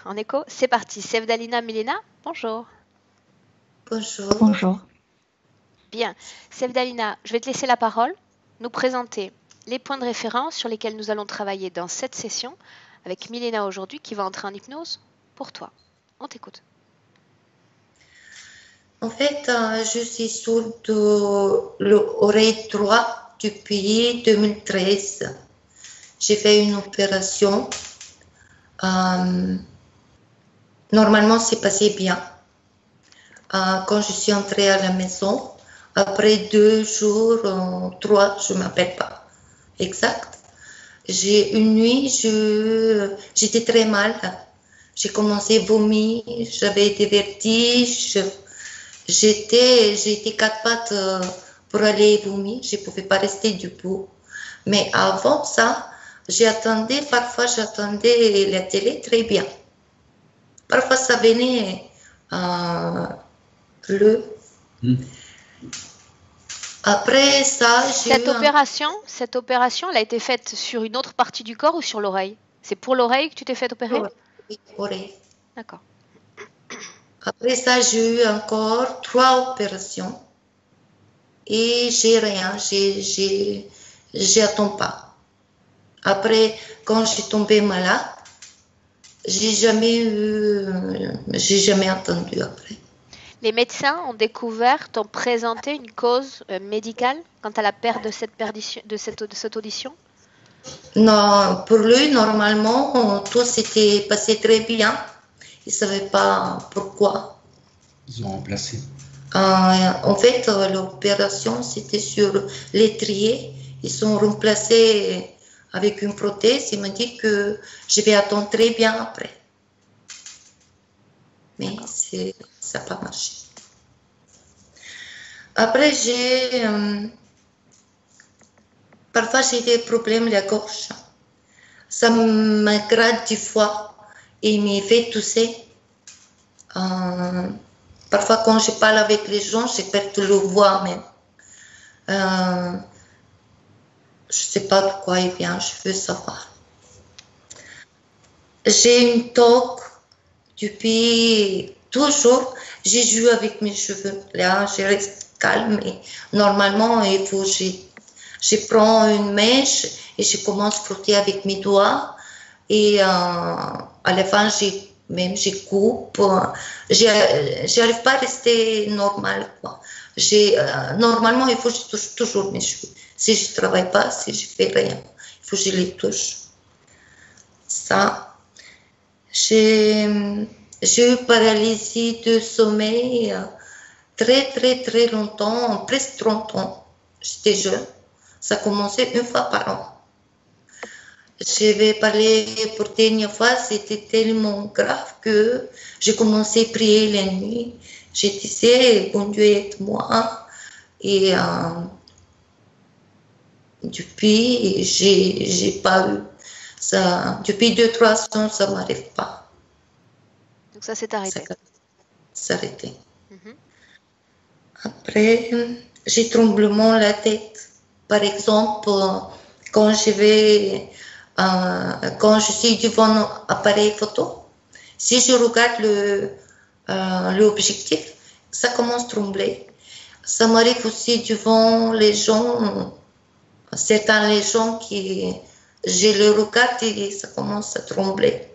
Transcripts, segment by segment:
en écho. C'est parti. Sevdalina Milena, bonjour. Bonjour. Bonjour. Bien. Sevdalina, je vais te laisser la parole, nous présenter les points de référence sur lesquels nous allons travailler dans cette session avec Milena aujourd'hui qui va entrer en hypnose pour toi. On t'écoute. En fait, je suis sourde de l'oreille droite depuis 2013. J'ai fait une opération. Normalement, c'est passé bien. Quand je suis entrée à la maison, après 2 jours, 3, je ne m'appelle pas exact. Une nuit, j'étais très mal. J'ai commencé à vomir, j'avais des vertiges. J'ai été 4 pattes pour aller vomir, je ne pouvais pas rester debout. Mais avant ça, parfois j'attendais la télé très bien. Parfois ça venait Après ça, Cette opération, elle a été faite sur une autre partie du corps ou sur l'oreille? C'est pour l'oreille que tu t'es fait opérer? Oreille. D'accord. Après ça, j'ai eu encore 3 opérations et j'ai rien, j'attends pas. Après, quand j'ai tombé malade, j'ai jamais attendu après. Les médecins ont découvert, t'ont présenté une cause médicale quant à la perte de cette audition? Non, pour lui, normalement, tout s'était passé très bien. Il ne savait pas pourquoi. Ils ont remplacé. En fait, l'opération, c'était sur l'étrier. Ils sont remplacés avec une prothèse. Il m'a dit que je vais attendre très bien après. Mais ça n'a pas marché. Après, parfois j'ai des problèmes de la gorge. Ça me gratte du foie et me fait tousser. Parfois, quand je parle avec les gens, je perds le voix même. Je ne sais pas de quoi il vient, je veux savoir. J'ai une toque depuis toujours. J'ai joué avec mes cheveux. Là, je reste calme. Et normalement, je prends une mèche et je commence à frotter avec mes doigts. Et à la fin, je coupe. J'arrive pas à rester normal, quoi. Normalement, il faut que je touche toujours mes cheveux. Si je ne travaille pas, si je fais rien, il faut que je les touche. Ça. J'ai eu paralysie de sommeil très, très, très longtemps, presque 30 ans. J'étais jeune. Ça commençait une fois par an. Je vais parler pour la dernière fois, c'était tellement grave que j'ai commencé à prier la nuit. Je disais, bon Dieu, aide-moi. Et depuis, j'ai pas eu ça. Depuis 2-3 ans, ça m'arrive pas. Donc ça s'est arrêté. Ça s'est arrêté. Après, j'ai tremblement la tête. Par exemple, quand je suis devant un appareil photo, si je regarde l'objectif, ça commence à trembler. Ça m'arrive aussi devant les gens, certains les gens qui, je le regarde et ça commence à trembler.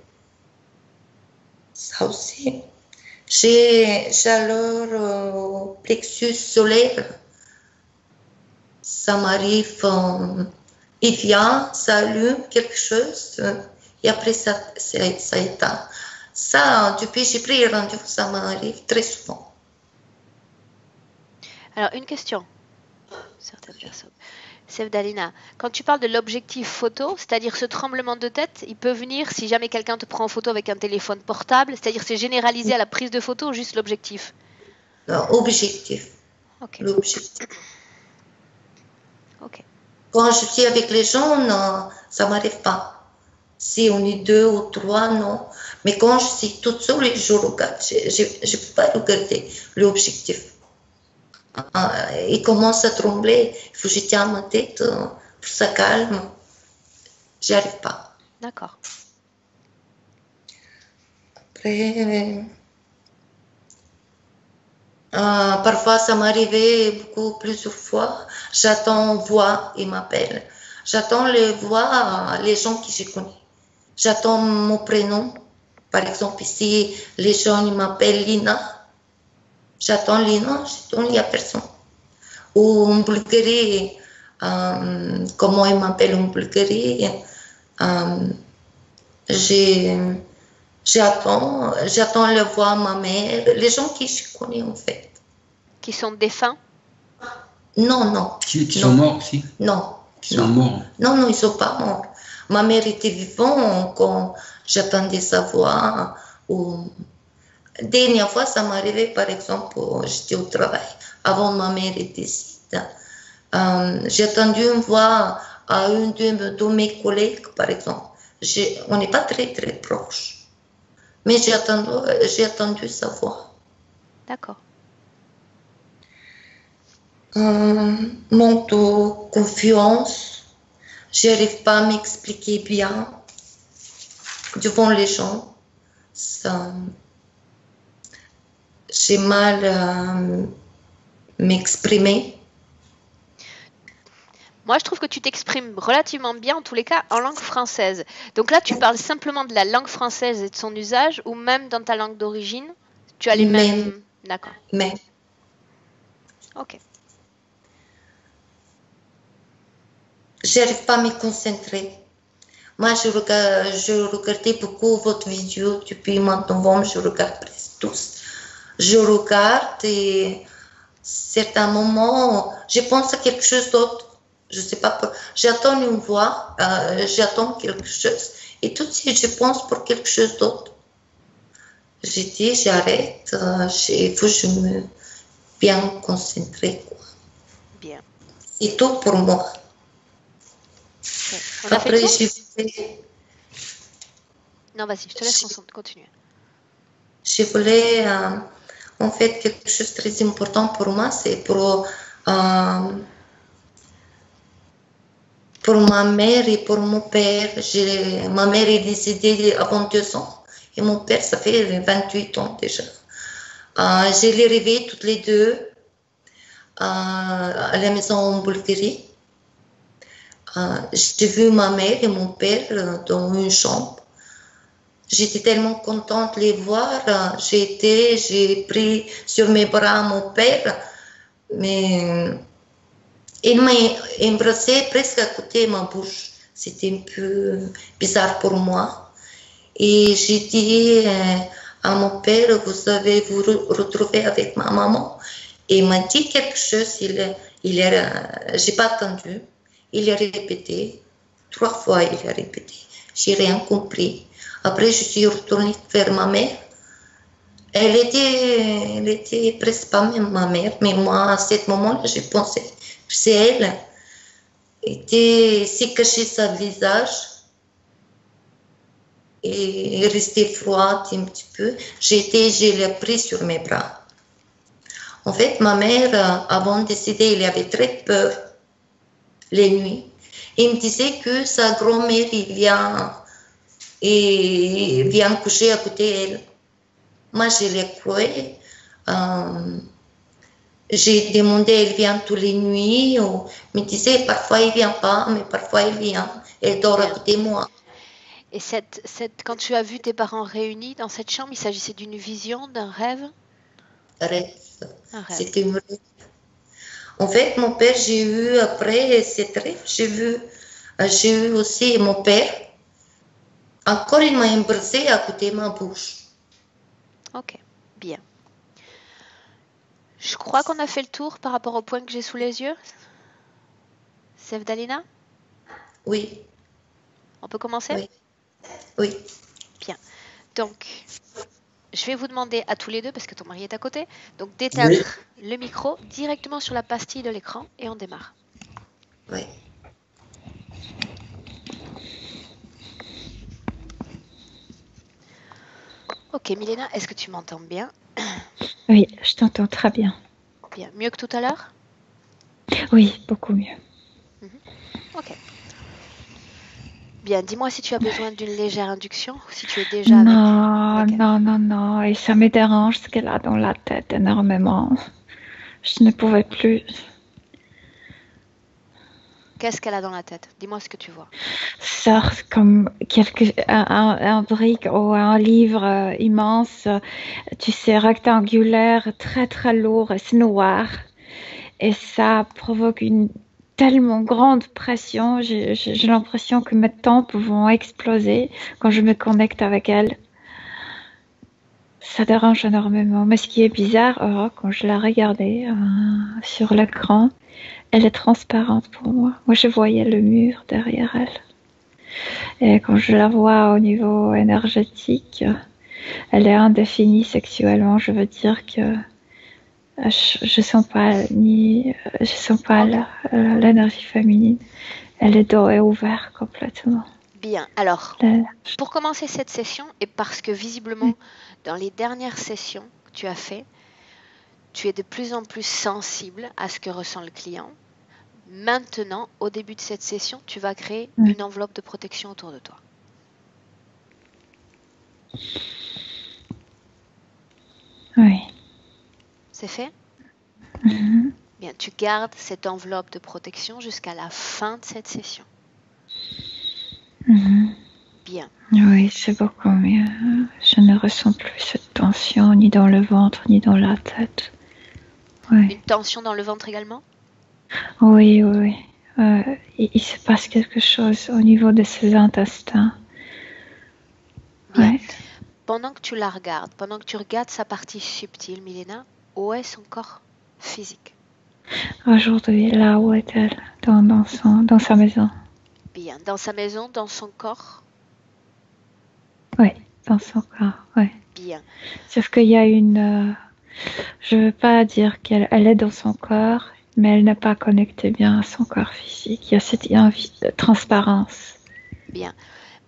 Ça aussi. J'ai chaleur plexus solaire. Ça m'arrive, il vient, ça allume quelque chose et après ça éteint. Ça, depuis que j'ai pris le rendez-vous, ça m'arrive très souvent. Alors, une question. Certaines personnes. Sevdalina, quand tu parles de l'objectif photo, c'est-à-dire ce tremblement de tête, il peut venir si jamais quelqu'un te prend en photo avec un téléphone portable, c'est-à-dire c'est généralisé à la prise de photo ou juste l'objectif? Objectif. Ok. L'objectif. Ok. Quand je suis avec les gens, non, ça ne m'arrive pas. Si on est 2 ou 3, non. Mais quand je suis toute seule, je regarde. Je ne peux pas regarder l'objectif. Il commence à trembler. Il faut que je tienne ma tête pour que ça calme. J'y arrive pas. D'accord. Après, parfois, ça m'arrivait beaucoup, plusieurs fois. J'attends voix, ils m'appellent. J'attends les voix, les gens que je connais. J'attends mon prénom. Par exemple, ici, les gens ils m'appellent Lina. J'attends Lina, il n'y a personne. Ou en Bulgarie, comment ils m'appellent en Bulgarie, j'attends la voix de ma mère, les gens qui je connais en fait. Qui sont défunts? Non. Qui sont morts aussi? Non. Qui sont morts? Non, ils ne sont pas morts. Ma mère était vivante quand j'attendais sa voix. Dernière fois, ça m'arrivait, par exemple, j'étais au travail, avant ma mère décide. J'ai attendu une voix à une de mes collègues, par exemple. On n'est pas très, très proches. Mais j'ai attendu sa voix. D'accord. Manque de confiance. Je n'arrive pas à m'expliquer bien devant les gens. J'ai mal à m'exprimer. Moi, je trouve que tu t'exprimes relativement bien, en tous les cas, en langue française. Donc là, tu parles simplement de la langue française et de son usage, ou même dans ta langue d'origine, tu as les mêmes... D'accord. Mais. Ok. Je n'arrive pas à me concentrer. Moi, je regardais beaucoup votre vidéo depuis maintenant, je regarde presque tous. Je regarde et à certains moments, je pense à quelque chose d'autre. Je ne sais pas, j'attends une voix, j'attends quelque chose et tout de suite je pense pour quelque chose d'autre. Je dis, j'arrête, il faut que je me bien concentrer. Bien. C'est tout pour moi. Okay. Après, je Non, vas-y, je te laisse continuer. Je voulais, en fait, quelque chose de très important pour moi, c'est pour ma mère et pour mon père. Ma mère est décédée avant 2 ans et mon père, ça fait 28 ans déjà. Je les rêvé toutes les deux à la maison en Bulgarie. J'ai vu ma mère et mon père dans une chambre. J'étais tellement contente de les voir. J'ai pris sur mes bras mon père, mais il m'a embrassé presque à côté de ma bouche. C'était un peu bizarre pour moi. Et j'ai dit à mon père, vous avez vous retrouvé avec ma maman. Et il m'a dit quelque chose, j'ai pas attendu. Il a répété, 3 fois il a répété. J'ai rien compris. Après, je suis retournée vers ma mère. Elle était presque pas même ma mère, mais moi, à ce moment-là, j'ai pensé que c'est elle. Elle s'est cachée sa visage et restait froide un petit peu. Je l'ai pris sur mes bras. En fait, ma mère, avant de décéder, elle avait très peur les nuits. Il me disait que sa grand-mère, il vient coucher à côté d'elle. Moi, je l'ai cru. J'ai demandé, elle vient toutes les nuits. Il me disait, parfois il ne vient pas, mais parfois il vient. Elle dort à côté de moi. Et quand tu as vu tes parents réunis dans cette chambre, il s'agissait d'une vision, d'un rêve? Rêve. Un rêve. C'était un rêve. En fait, mon père, j'ai eu, après cette rêve, j'ai eu aussi mon père. Encore, il m'a embrassé à côté de ma bouche. Ok, bien. Je crois qu'on a fait le tour par rapport au point que j'ai sous les yeux. Sevdalina? Oui. On peut commencer? Oui. Bien. Donc, je vais vous demander à tous les deux, parce que ton mari est à côté, donc d'éteindre le micro directement sur la pastille de l'écran et on démarre. Oui. Ok, Milena, est-ce que tu m'entends bien? Oui, je t'entends très bien. Bien. Mieux que tout à l'heure? Oui, beaucoup mieux. Ok. Bien, dis-moi si tu as besoin d'une légère induction ou si tu es déjà avec... Non, Ok. non. Et ça me dérange ce qu'elle a dans la tête énormément. Je ne pouvais plus. Qu'est-ce qu'elle a dans la tête? Dis-moi ce que tu vois. Ça, comme un brique ou un livre immense, tu sais, rectangulaire, très très lourd, et c'est noir. Et ça provoque une tellement grande pression. J'ai l'impression que mes tempes vont exploser quand je me connecte avec elle. Ça dérange énormément. Mais ce qui est bizarre, quand je la regardais sur l'écran, elle est transparente pour moi. Moi, je voyais le mur derrière elle. Et quand je la vois au niveau énergétique, elle est indéfinie sexuellement. Je veux dire que je sens pas l'énergie féminine. Elle est dos et ouvert complètement. Bien, alors, pour commencer cette session, et parce que visiblement, dans les dernières sessions que tu as fait, tu es de plus en plus sensible à ce que ressent le client. Maintenant, au début de cette session, tu vas créer une enveloppe de protection autour de toi. Oui. C'est fait? Mm-hmm. Bien, tu gardes cette enveloppe de protection jusqu'à la fin de cette session. Mm-hmm. Bien. Oui, c'est beaucoup mieux. Je ne ressens plus cette tension ni dans le ventre ni dans la tête. Oui. Une tension dans le ventre également? Oui. Il se passe quelque chose au niveau de ses intestins. Bien. Ouais. Pendant que tu la regardes, pendant que tu regardes sa partie subtile, Milena, où est son corps physique? Aujourd'hui, là où est-elle? Dans sa maison. Bien. Dans sa maison, dans son corps? Oui, dans son corps, oui. Bien. Sauf qu'il y a je ne veux pas dire qu'elle est dans son corps, mais elle n'est pas connectée bien à son corps physique. Il y a cette transparence. Bien.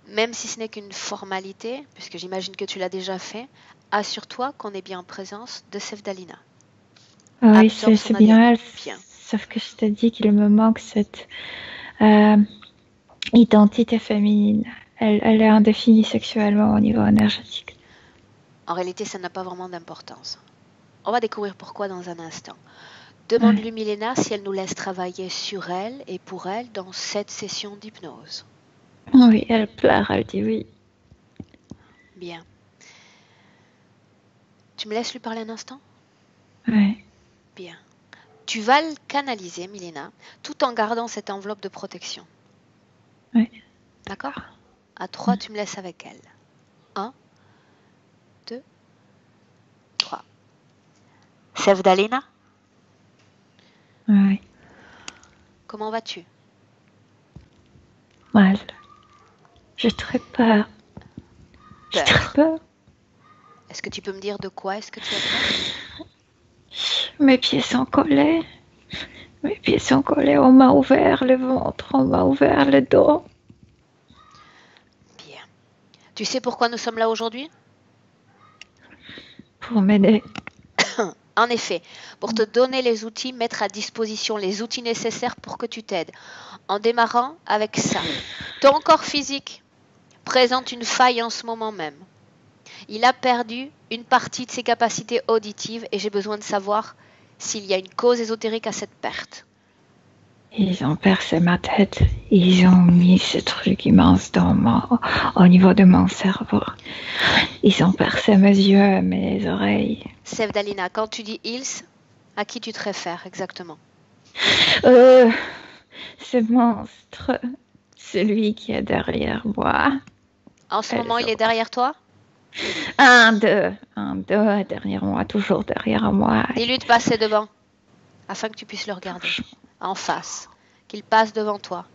Même si ce n'est qu'une formalité, puisque j'imagine que tu l'as déjà fait, assure-toi qu'on est bien en présence de Sevdalina. Oui, c'est bien elle. Bien. Sauf que je te dis qu'il me manque cette identité féminine. Elle est indéfinie sexuellement au niveau énergétique. En réalité, ça n'a pas vraiment d'importance. On va découvrir pourquoi dans un instant. Demande-lui, Milena, si elle nous laisse travailler sur elle et pour elle dans cette session d'hypnose. Oui, elle pleure, elle dit oui. Bien. Tu me laisses lui parler un instant? Oui. Bien. Tu vas le canaliser, Milena, tout en gardant cette enveloppe de protection. Oui. D'accord? À 3, tu me laisses avec elle. 1, 2, 3. Sevdalina? Oui. Comment vas-tu? Mal. J'ai très peur. J'ai très peur. Est-ce que tu peux me dire de quoi est-ce que tu as peur? Mes pieds sont collés. On m'a ouvert le ventre, on m'a ouvert le dos. Bien. Tu sais pourquoi nous sommes là aujourd'hui? Pour m'aider. En effet, pour te donner les outils, mettre à disposition les outils nécessaires pour que tu t'aides. En démarrant avec ça. Ton corps physique présente une faille en ce moment même. Il a perdu une partie de ses capacités auditives et j'ai besoin de savoir s'il y a une cause ésotérique à cette perte. Ils ont percé ma tête. Ils ont mis ce truc immense au niveau de mon cerveau. Ils ont percé mes yeux et mes oreilles. Sevdalina, quand tu dis ils, à qui tu te réfères exactement? Ce monstre, celui qui est derrière moi. En ce moment, il est derrière toi? Un, deux, derrière moi, toujours derrière moi. Dis-lui de passer devant, afin que tu puisses le regarder, en face, qu'il passe devant toi.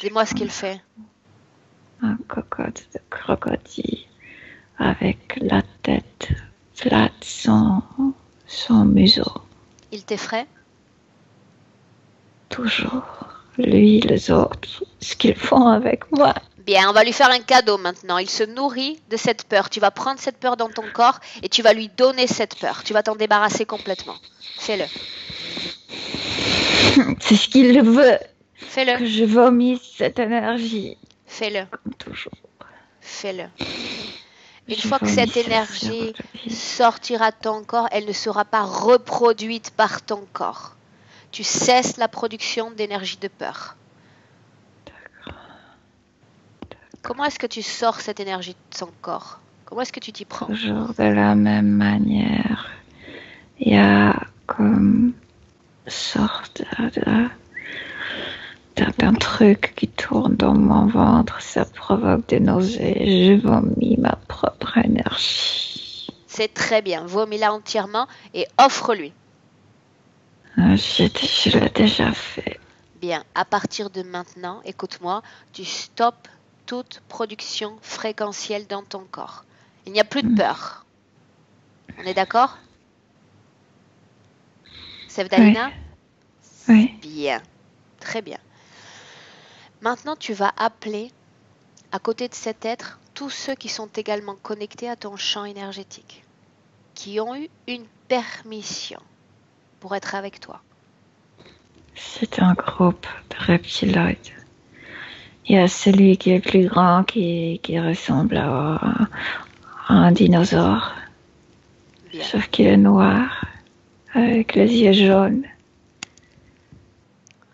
Dis-moi ce qu'il fait. Un cocotte de crocodile, avec la tête plate sans museau. Il t'effraie? Toujours. Lui, les autres, ce qu'ils font avec moi. Bien, on va lui faire un cadeau maintenant. Il se nourrit de cette peur. Tu vas prendre cette peur dans ton corps et tu vas lui donner cette peur. Tu vas t'en débarrasser complètement. Fais-le. C'est ce qu'il veut. Fais-le. que je vomisse cette énergie, Fais-le. comme toujours. Fais-le. Une Je fois que cette vomis ça sur énergie le vide. sortira de ton corps, elle ne sera pas reproduite par ton corps. Tu cesses la production d'énergie de peur. Comment est-ce que tu sors cette énergie de ton corps? Comment est-ce que tu t'y prends? Toujours de la même manière. Il y a comme sorte d'un truc qui tourne dans mon ventre, ça provoque des nausées, je vomis ma propre énergie. C'est très bien. Vomis-la entièrement et offre-lui. Je l'ai déjà fait. Bien, à partir de maintenant, écoute-moi, tu stoppes toute production fréquentielle dans ton corps. Il n'y a plus de peur. On est d'accord? Sevdalina? Oui. Bien, très bien. Maintenant, tu vas appeler, à côté de cet être, tous ceux qui sont également connectés à ton champ énergétique, qui ont eu une permission pour être avec toi. C'est un groupe de reptiloïdes. Il y a celui qui est plus grand, qui ressemble à un dinosaure. Bien. Sauf qu'il est noir, avec les yeux jaunes.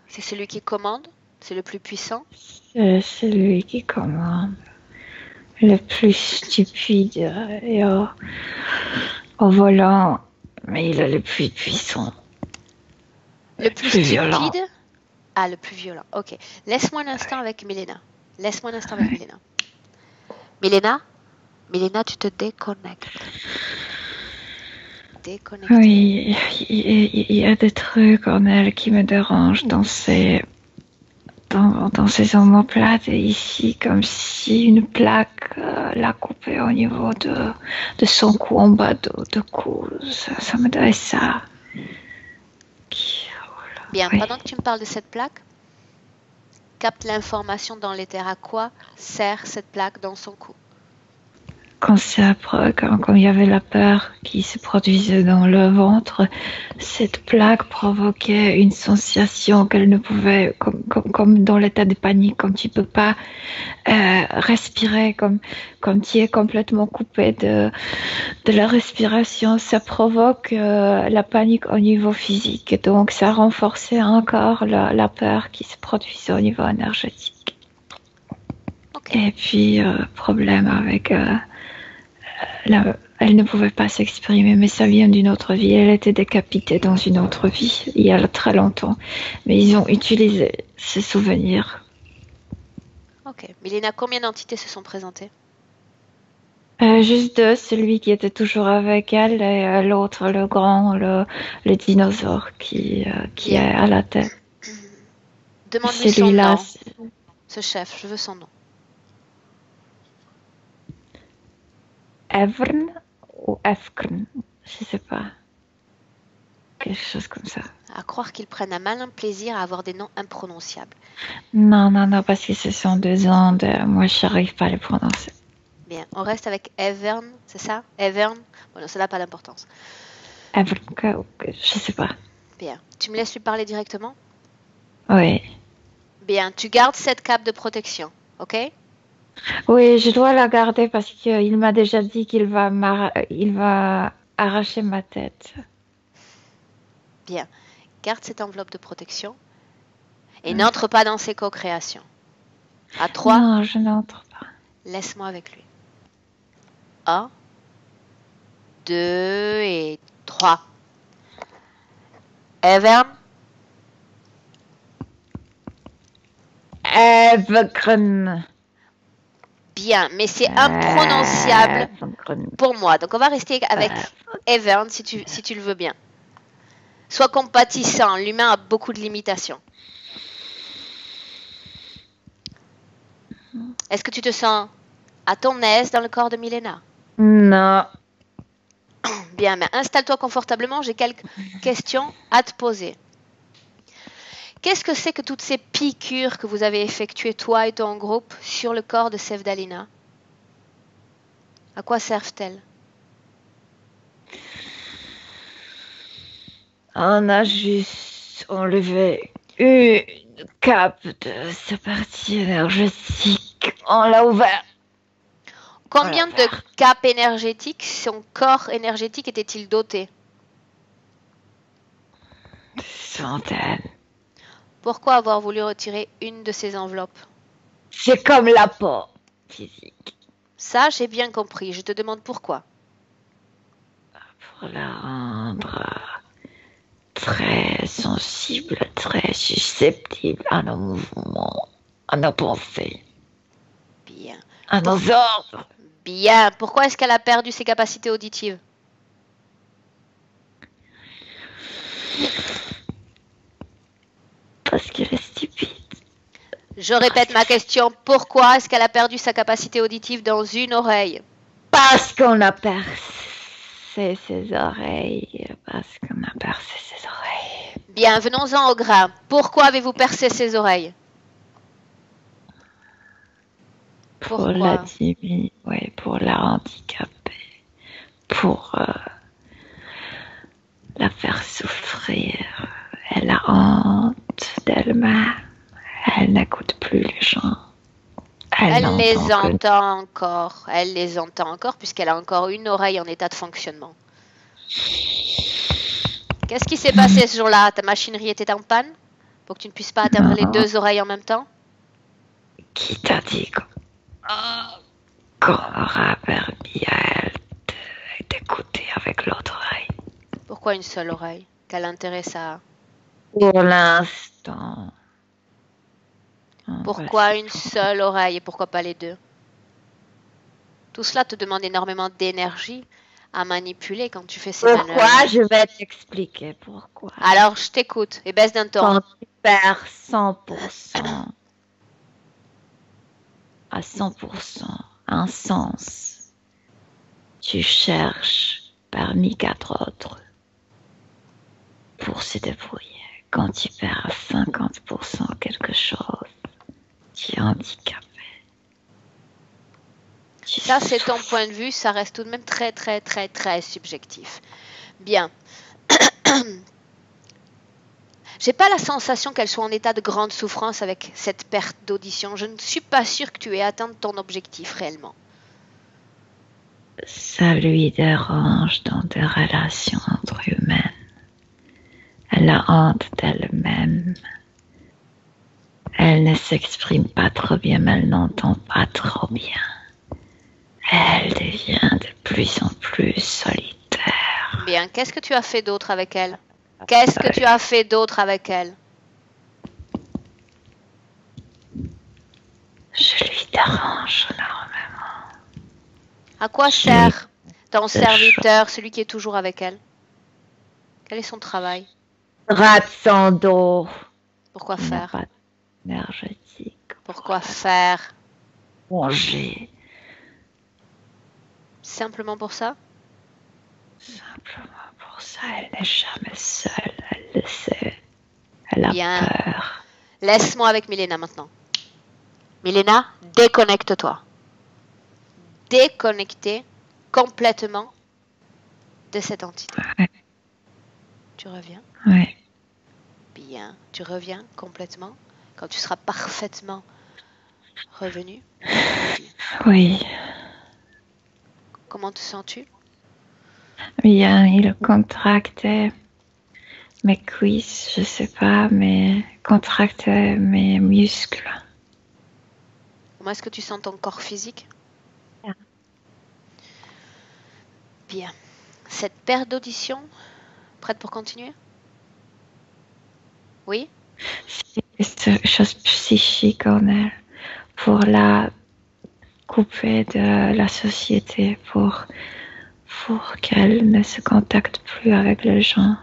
C'est celui qui commande? C'est le plus puissant? C'est celui qui commande. Le plus stupide et au volant, mais il est le plus puissant. Le plus violent. stupide? Ah, le plus violent. Ok. Laisse-moi un instant avec Milena. Laisse-moi un instant avec Milena. Milena, tu te déconnectes. Déconnecte. Oui, il y a des trucs en elle qui me dérangent dans ces omoplates et ici, comme si une plaque l'a coupé au niveau de son cou, en bas de cou. Ça me donne ça. Bien, Oui. pendant que tu me parles de cette plaque, capte l'information dans l'éther. À quoi sert cette plaque dans son cou? Quand il y avait la peur qui se produisait dans le ventre, cette plaque provoquait une sensation qu'elle ne pouvait, comme dans l'état de panique, comme tu peux pas respirer, comme tu es complètement coupé de la respiration, ça provoque la panique au niveau physique. Donc ça renforçait encore la peur qui se produisait au niveau énergétique. Okay. Et puis, problème avec... elle ne pouvait pas s'exprimer, mais ça vient d'une autre vie. Elle était décapitée dans une autre vie, il y a très longtemps. Mais ils ont utilisé ces souvenirs. Ok. Milena, combien d'entités se sont présentées? Juste deux, celui qui était toujours avec elle et l'autre, le grand, le dinosaure qui est à la tête. Demande-lui son nom. Ce chef, je veux son nom. Evern ou Efkren, je sais pas. Quelque chose comme ça. À croire qu'ils prennent un malin plaisir à avoir des noms imprononciables. Non, parce que ce sont deux ondes, moi je n'arrive pas à les prononcer. Bien, on reste avec Evern, c'est ça? Evern? Bon, non, ça n'a pas d'importance. Evern, je sais pas. Bien, tu me laisses lui parler directement? Oui. Bien, tu gardes cette cape de protection, ok? Oui, je dois la garder parce qu'il m'a déjà dit qu'il va arracher ma tête. Bien, garde cette enveloppe de protection et n'entre pas dans ses co-créations. À 3. Non, je n'entre pas. Laisse-moi avec lui. 1, 2 et 3. Evern? Evern. Bien, mais c'est imprononciable pour moi. Donc on va rester avec Evern si tu le veux bien. Sois compatissant, l'humain a beaucoup de limitations. Est-ce que tu te sens à ton aise dans le corps de Milena? Non. Bien, mais installe-toi confortablement, j'ai quelques questions à te poser. Qu'est-ce que c'est que toutes ces piqûres que vous avez effectuées, toi et ton groupe, sur le corps de Sevdalina? À quoi servent-elles? On a juste enlevé une cap de sa partie énergétique. On l'a ouvert. Combien Voilà. de capes énergétiques son corps énergétique était-il doté? Centaines. Pourquoi avoir voulu retirer une de ces enveloppes? C'est comme la peau physique. Ça, j'ai bien compris. Je te demande pourquoi. Pour la rendre très sensible, très susceptible à nos mouvements, à nos pensées, Bien. à nos ordres. Bien. Pourquoi est-ce qu'elle a perdu ses capacités auditives? Parce qu'elle est stupide. Je répète ma question. Pourquoi est-ce qu'elle a perdu sa capacité auditive dans une oreille? Parce qu'on a percé ses oreilles. Parce qu'on a percé ses oreilles. Bien, venons-en au grain. Pourquoi avez-vous percé ses oreilles? Pour Pourquoi? la diminuer, ouais, pour la handicaper, pour la faire souffrir. Elle a honte d'elle-même. Elle n'écoute plus les gens. Elle les n'entend que- entend encore. Elle les entend encore puisqu'elle a encore une oreille en état de fonctionnement. Qu'est-ce qui s'est passé ce jour-là? Ta machinerie était en panne pour que tu ne puisses pas atteindre les Non. deux oreilles en même temps? Qui t'a dit qu'on aura permis à elle d'écouter avec l'autre oreille? Pourquoi une seule oreille? Quel intérêt ça a? Pour l'instant. Pourquoi une seule oreille et pourquoi pas les deux? Tout cela te demande énormément d'énergie à manipuler quand tu fais ces Pourquoi? manœuvres. Je vais t'expliquer pourquoi. Alors, je t'écoute et baisse d'un ton. Quand tu perds 100%, à 100%, un sens, tu cherches parmi 4 autres pour se débrouiller. Quand tu perds 50% quelque chose, tu es handicapé. Ça, c'est ton point de vue. Ça reste tout de même très, très, très, très subjectif. Bien. J'ai pas la sensation qu'elle soit en état de grande souffrance avec cette perte d'audition. Je ne suis pas sûre que tu aies atteint ton objectif réellement. Ça lui dérange dans des relations entre humaines. Elle a honte d'elle-même. Elle ne s'exprime pas trop bien, mais elle n'entend pas trop bien. Elle devient de plus en plus solitaire. Bien. Qu'est-ce que tu as fait d'autre avec elle? Qu'est-ce que tu as fait d'autre avec elle? Je lui dérange énormément. À quoi sert ton serviteur, celui qui est toujours avec elle? Quel est son travail? Rate son dos. Pourquoi Il n'a faire? pas énergétique. Pourquoi faire? Manger. Simplement pour ça? Simplement pour ça, elle n'est jamais seule. Elle le sait. Elle a Bien. peur. Laisse-moi avec Milena maintenant. Milena, déconnecte-toi. Déconnectez complètement de cette entité. Ouais. Tu reviens? Ouais. Bien. Tu reviens complètement quand tu seras parfaitement revenu. Oui. Comment te sens-tu? Bien, il contractait mes cuisses, je sais pas, mais contractait mes muscles. Comment est-ce que tu sens ton corps physique? Bien. Bien. Cette perte d'audition, prête pour continuer? Oui? C'est une chose psychique en elle, pour la couper de la société, pour qu'elle ne se contacte plus avec les gens.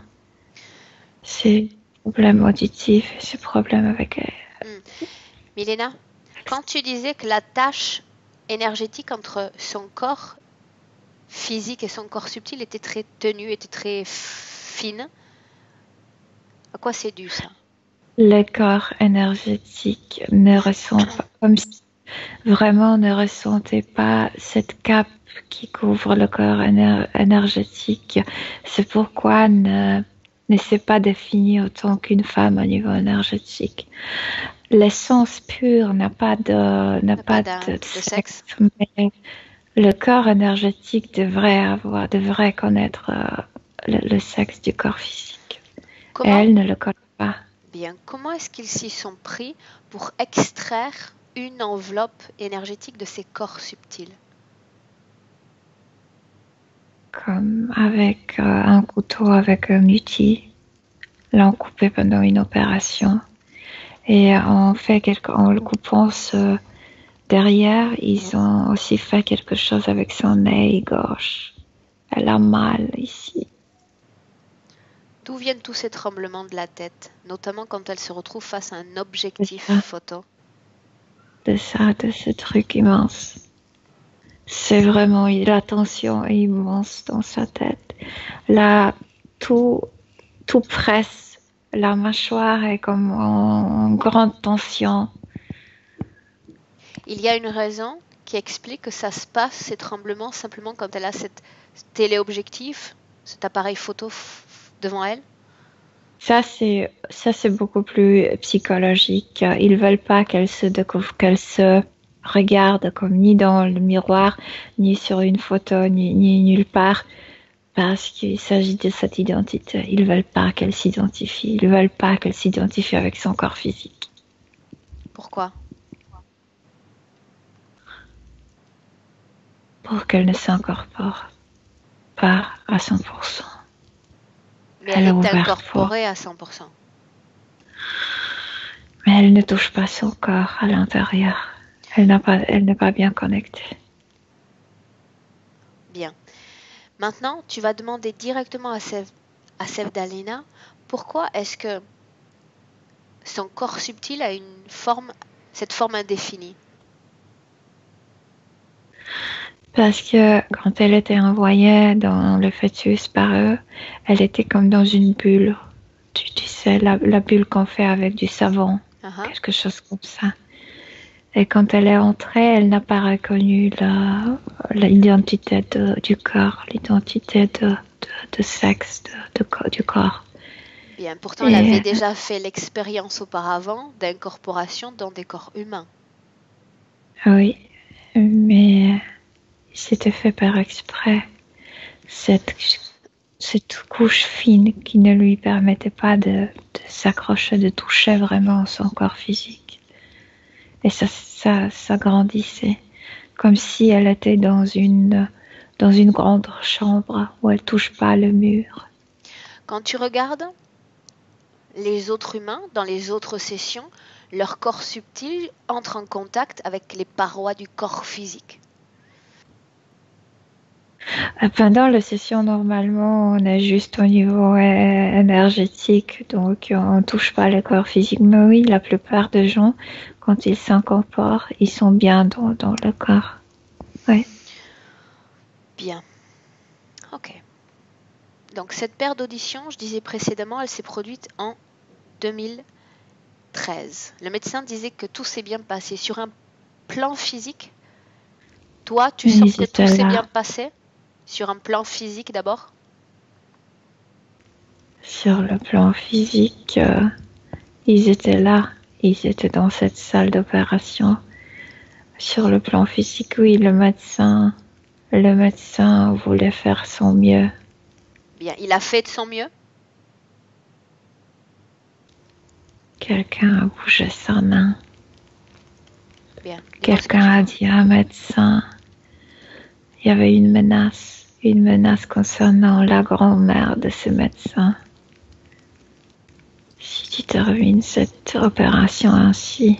C'est problème auditif et c'est problème avec elle. Milena, quand tu disais que la tâche énergétique entre son corps physique et son corps subtil était très tenue, était très fine, à quoi c'est dû ça? Le corps énergétique ne ressent pas, comme si vraiment ne ressentait pas cette cape qui couvre le corps énergétique. C'est pourquoi ne ne s'est pas définie autant qu'une femme au niveau énergétique. L'essence pure n'a pas de sexe, mais le corps énergétique devrait connaître le sexe du corps physique. Et elle ne le connaît pas. Bien, comment est-ce qu'ils s'y sont pris pour extraire une enveloppe énergétique de ces corps subtils? Comme avec un couteau, avec un outil, l'ont coupé pendant une opération. Et en le coupant derrière, ils ont aussi fait quelque chose avec son œil gauche. Elle a mal ici. D'où viennent tous ces tremblements de la tête, notamment quand elle se retrouve face à un objectif photo? De ce truc immense. C'est vraiment la tension est immense dans sa tête. Là, tout presse. La mâchoire est comme en grande tension. Il y a une raison qui explique que ça se passe, ces tremblements, simplement quand elle a cette téléobjectif, cet appareil photo devant elle? Ça, c'est beaucoup plus psychologique. Ils veulent pas qu'elle se découvre, qu'elle se regarde comme ni dans le miroir, ni sur une photo, ni nulle part. Parce qu'il s'agit de cette identité. Ils veulent pas qu'elle s'identifie. Ils veulent pas qu'elle s'identifie avec son corps physique. Pourquoi? Pour qu'elle ne s'incorpore pas à 100%. Mais elle est incorporée à 100%. Mais elle ne touche pas son corps à l'intérieur. Elle n'est pas bien connectée. Bien. Maintenant, tu vas demander directement à Sevdalina pourquoi est-ce que son corps subtil a cette forme indéfinie. Parce que quand elle était envoyée dans le fœtus par eux, elle était comme dans une bulle. Tu sais, la bulle qu'on fait avec du savon, quelque chose comme ça. Et quand elle est entrée, elle n'a pas reconnu l'identité du corps, l'identité de sexe du corps. Bien, pourtant elle avait déjà fait l'expérience auparavant d'incorporation dans des corps humains. Oui, mais c'était fait par exprès. Cette couche fine qui ne lui permettait pas de s'accrocher, de toucher vraiment son corps physique. Et ça grandissait, comme si elle était dans une grande chambre où elle touche pas le mur. Quand tu regardes les autres humains dans les autres sessions, leur corps subtil entre en contact avec les parois du corps physique. Pendant la session, normalement, on est juste au niveau énergétique, donc on ne touche pas le corps physique. Mais oui, la plupart des gens, quand ils s'incorporent, ils sont bien dans le corps. Oui. Bien. Ok. Donc cette paire d'auditions, je disais précédemment, elle s'est produite en 2013. Le médecin disait que tout s'est bien passé. Sur un plan physique, toi, tu sens que tout s'est bien passé? Sur un plan physique d'abord? Sur le plan physique, ils étaient là. Ils étaient dans cette salle d'opération. Sur le plan physique, oui, le médecin voulait faire son mieux. Bien, il a fait de son mieux? Quelqu'un a bougé sa main. Bien. Quelqu'un a dit à un médecin, il y avait une menace concernant la grand-mère de ce médecin. Si tu termines cette opération ainsi,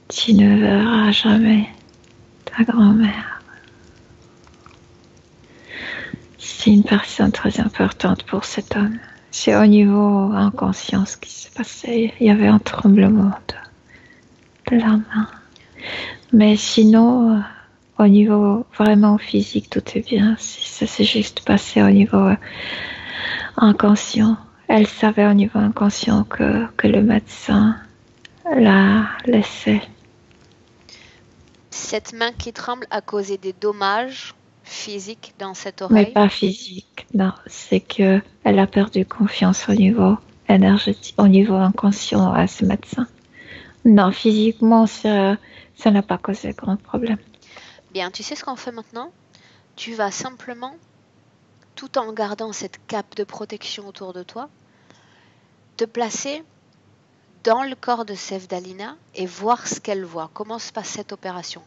tu ne verras jamais ta grand-mère. C'est une personne très importante pour cet homme. C'est au niveau inconscient ce qui s'est passé. Il y avait un tremblement de la main. Mais sinon, au niveau vraiment physique, tout est bien. Ça s'est juste passé au niveau inconscient. Elle savait au niveau inconscient que le médecin l'a laissé. Cette main qui tremble a causé des dommages physique dans cette Mais oreille? pas physique, non. C'est que elle a perdu confiance au niveau énergétique, au niveau inconscient à ce médecin. Non, physiquement, ça n'a pas causé grand problème. Bien, tu sais ce qu'on fait maintenant? Tu vas simplement, tout en gardant cette cape de protection autour de toi, te placer dans le corps de Sevdalina et voir ce qu'elle voit. Comment se passe cette opération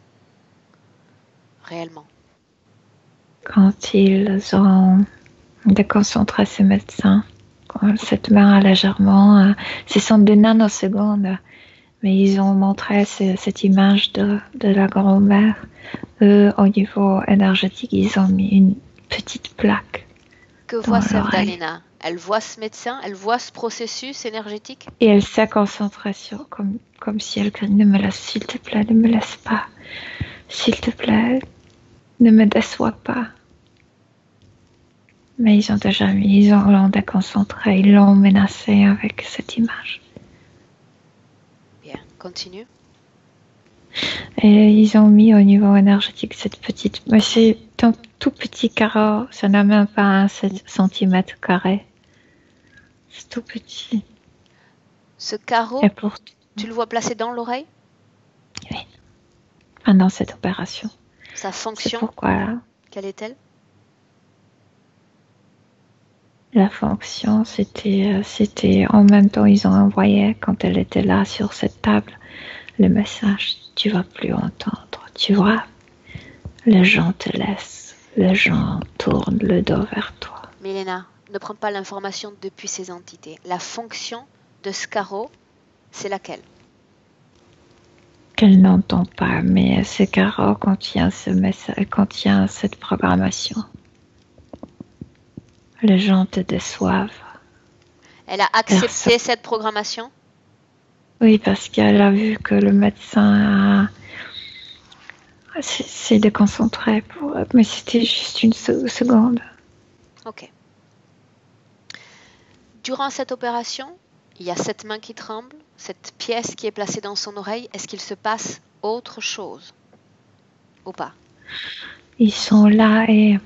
réellement? Quand ils ont déconcentré ce médecin, quand cette main légèrement, ce sont des nanosecondes, mais ils ont montré cette image de la grand-mère. Au niveau énergétique, ils ont mis une petite plaque Que dans voit l'oreille. Sevdalina? Elle voit ce médecin, elle voit ce processus énergétique? Et elle s'est concentrée sur, comme si elle crie, ne me laisse, s'il te plaît, ne me laisse pas. S'il te plaît, ne me déçois pas. Mais ils ont déjà mis, ils l'ont déconcentré, ils l'ont menacé avec cette image. Bien, continue. Et ils ont mis au niveau énergétique cette petite, mais c'est un tout petit carreau, ça n'a même pas un centimètre carré. C'est tout petit. Ce carreau, Et pour tu le vois placé dans l'oreille? pendant cette opération. Sa C'est fonction, pourquoi quelle est-elle? la fonction, c'était en même temps, ils ont envoyé, quand elle était là sur cette table, le message, tu vas plus entendre, tu vois, les gens te laissent, les gens tournent le dos vers toi. Milena, ne prends pas l'information depuis ces entités. La fonction de ce carreau, c'est laquelle? Qu'elle n'entend pas, mais ce carreau contient ce message, contient cette programmation. Les gens te déçoivent. Elle a accepté cette programmation? Oui, parce qu'elle a vu que le médecin s'est déconcentré, mais c'était juste une seconde. Ok. Durant cette opération, il y a cette main qui tremble, cette pièce qui est placée dans son oreille. Est-ce qu'il se passe autre chose ou pas? Ils sont là et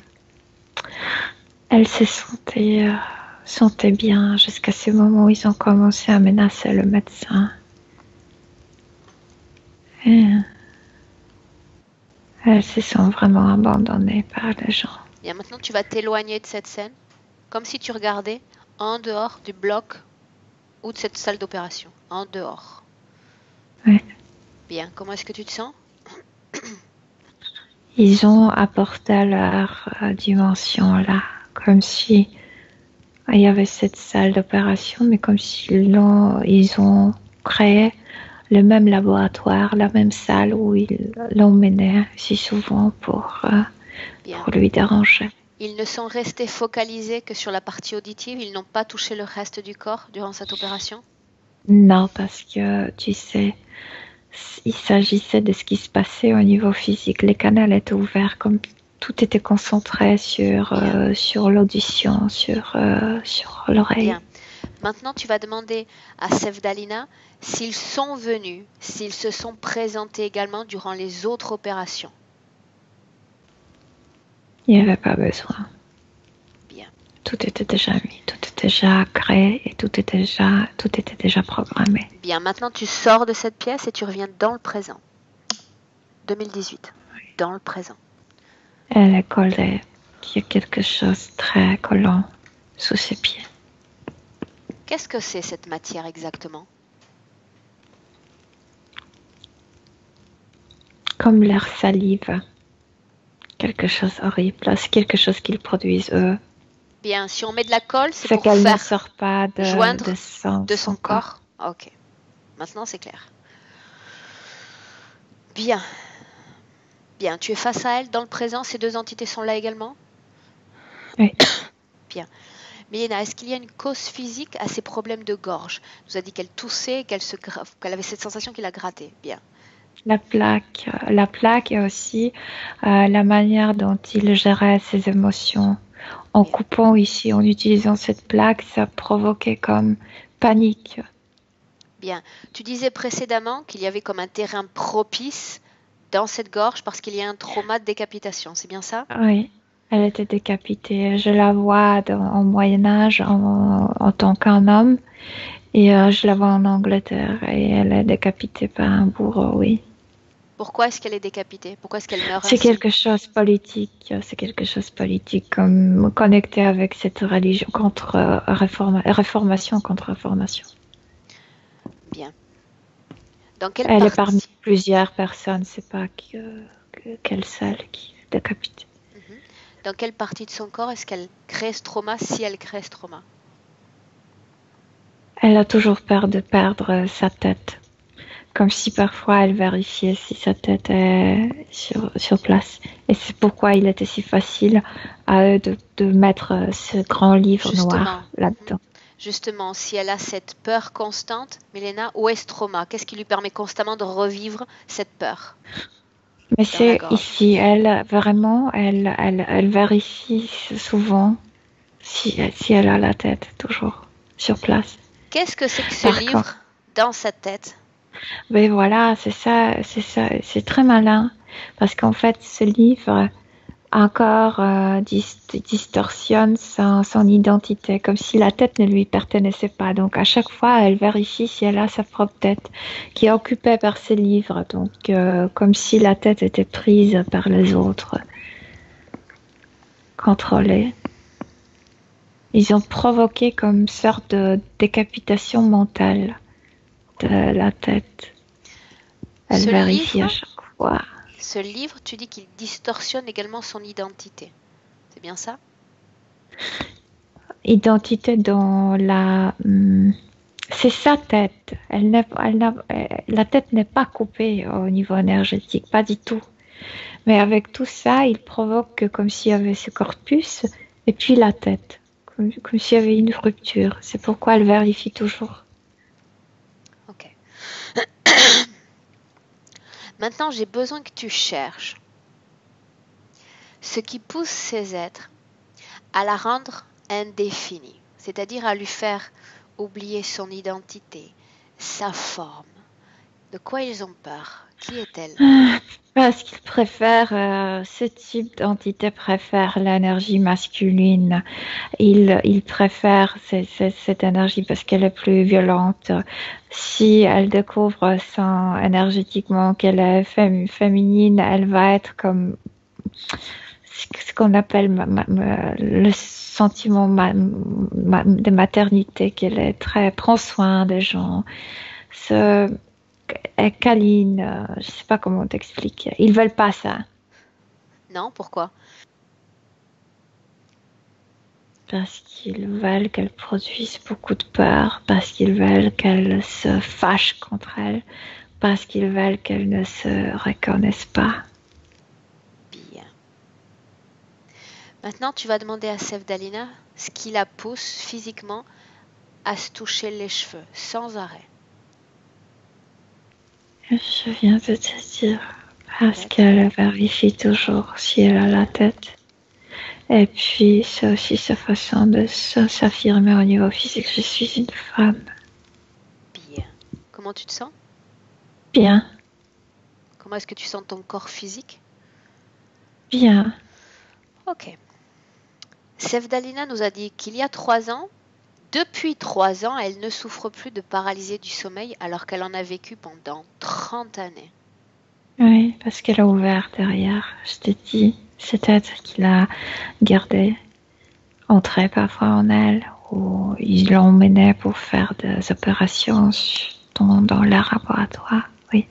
elle se sentait bien jusqu'à ce moment où ils ont commencé à menacer le médecin. Et elle se sent vraiment abandonnée par les gens. Bien, maintenant tu vas t'éloigner de cette scène, comme si tu regardais en dehors du bloc ou de cette salle d'opération, en dehors. Ouais. Bien, comment est-ce que tu te sens? Ils ont apporté leur dimension là, comme si il y avait cette salle d'opération, mais comme s'ils ont créé le même laboratoire, la même salle où ils l'ont mené si souvent pour lui déranger. Ils ne sont restés focalisés que sur la partie auditive, ils n'ont pas touché le reste du corps durant cette opération? Non, parce que tu sais, il s'agissait de ce qui se passait au niveau physique. Les canaux étaient ouverts, comme tout était concentré sur l'audition, sur l'oreille. Bien. Maintenant, tu vas demander à Sevdalina s'ils sont venus, s'ils se sont présentés également durant les autres opérations. Il n'y avait pas besoin. Bien. Tout était déjà mis, tout était déjà créé et tout était déjà programmé. Bien, maintenant tu sors de cette pièce et tu reviens dans le présent. 2018, dans le présent. Elle est collée, il y a quelque chose de très collant sous ses pieds. Qu'est-ce que c'est cette matière exactement? Comme leur salive. Quelque chose horrible. C'est quelque chose qu'ils produisent eux. Bien, si on met de la colle, c'est pour qu'elle faire ne sort pas joindre de son corps. Ok, maintenant c'est clair. Bien. Bien, tu es face à elle dans le présent, ces deux entités sont là également? Oui. Bien. Milena, est-ce qu'il y a une cause physique à ces problèmes de gorge? Elle nous a dit qu'elle toussait, qu'elle avait cette sensation qu'il a gratté. Bien. La plaque et aussi la manière dont il gérait ses émotions. En coupant ici, en utilisant cette plaque, ça provoquait comme panique. Bien. Tu disais précédemment qu'il y avait comme un terrain propice dans cette gorge parce qu'il y a un trauma de décapitation, c'est bien ça? Oui, elle était décapitée. Je la vois au Moyen-Âge en tant qu'un homme et je la vois en Angleterre et elle est décapitée par un bourreau, oui. Pourquoi est-ce qu'elle est décapitée? Pourquoi est-ce qu'elle meurt C'est ainsi? quelque chose politique, comme connecté avec cette religion contre réformation contre réformation. Bien. Dans quelle Elle est partie? parmi plusieurs personnes, c'est pas qu'elle seule qui est décapitée. Dans quelle partie de son corps est-ce qu'elle crée ce trauma, si elle crée ce trauma? Elle a toujours peur de perdre sa tête. Comme si parfois elle vérifiait si sa tête est sur place. Et c'est pourquoi il était si facile à eux de mettre ce grand livre noir là-dedans. Justement, si elle a cette peur constante, Milena, où est ce trauma? Qu'est-ce qui lui permet constamment de revivre cette peur? Mais c'est ici, elle vérifie souvent si elle a la tête toujours sur place. Qu'est-ce que c'est que ce livre dans sa tête? Mais voilà, c'est ça, c'est très malin parce qu'en fait, ce livre encore distorsionne son identité, comme si la tête ne lui pertenissait pas. Donc à chaque fois, elle vérifie si elle a sa propre tête qui est occupée par ce livre. Donc comme si la tête était prise par les autres, contrôlée. Ils ont provoqué comme une sorte de décapitation mentale de la tête. Elle vérifie à chaque fois. Ce livre, tu dis qu'il distorsionne également son identité. C'est bien ça? Identité dans la... c'est sa tête. La tête n'est pas coupée au niveau énergétique, pas du tout. Mais avec tout ça, il provoque comme s'il y avait ce corpus et puis la tête. Comme s'il y avait une rupture. C'est pourquoi elle vérifie toujours. Ok. Maintenant, j'ai besoin que tu cherches ce qui pousse ces êtres à la rendre indéfinie, c'est-à-dire à lui faire oublier son identité, sa forme. De quoi ils ont peur? Qui est-elle? Parce qu'ils préfèrent, ce type d'entité préfère l'énergie masculine. Ils préfèrent cette énergie parce qu'elle est plus violente. Si elle découvre énergétiquement qu'elle est féminine, elle va être comme ce qu'on appelle le sentiment de maternité, qu'elle est prend soin des gens. Câline, je sais pas comment t'expliquer. Ils veulent pas ça. Non, pourquoi? Parce qu'ils veulent qu'elle produise beaucoup de peur, parce qu'ils veulent qu'elle se fâche contre elle, parce qu'ils veulent qu'elle ne se reconnaisse pas. Bien. Maintenant, tu vas demander à Sevdalina ce qui la pousse physiquement à se toucher les cheveux, sans arrêt. Je viens de te dire, parce qu'elle vérifie toujours si elle a la tête. Et puis, c'est aussi sa façon de s'affirmer au niveau physique. Je suis une femme. Bien. Comment tu te sens? Bien. Comment est-ce que tu sens ton corps physique? Bien. Ok. Sevdalina nous a dit qu'il y a 3 ans, depuis 3 ans, elle ne souffre plus de paralysie du sommeil alors qu'elle en a vécu pendant 30 années. Oui, parce qu'elle a ouvert derrière. Je t'ai dit, cet être qui l'a gardée, entrait parfois en elle, ou ils l'emmenaient pour faire des opérations dans leur laboratoire. Oui.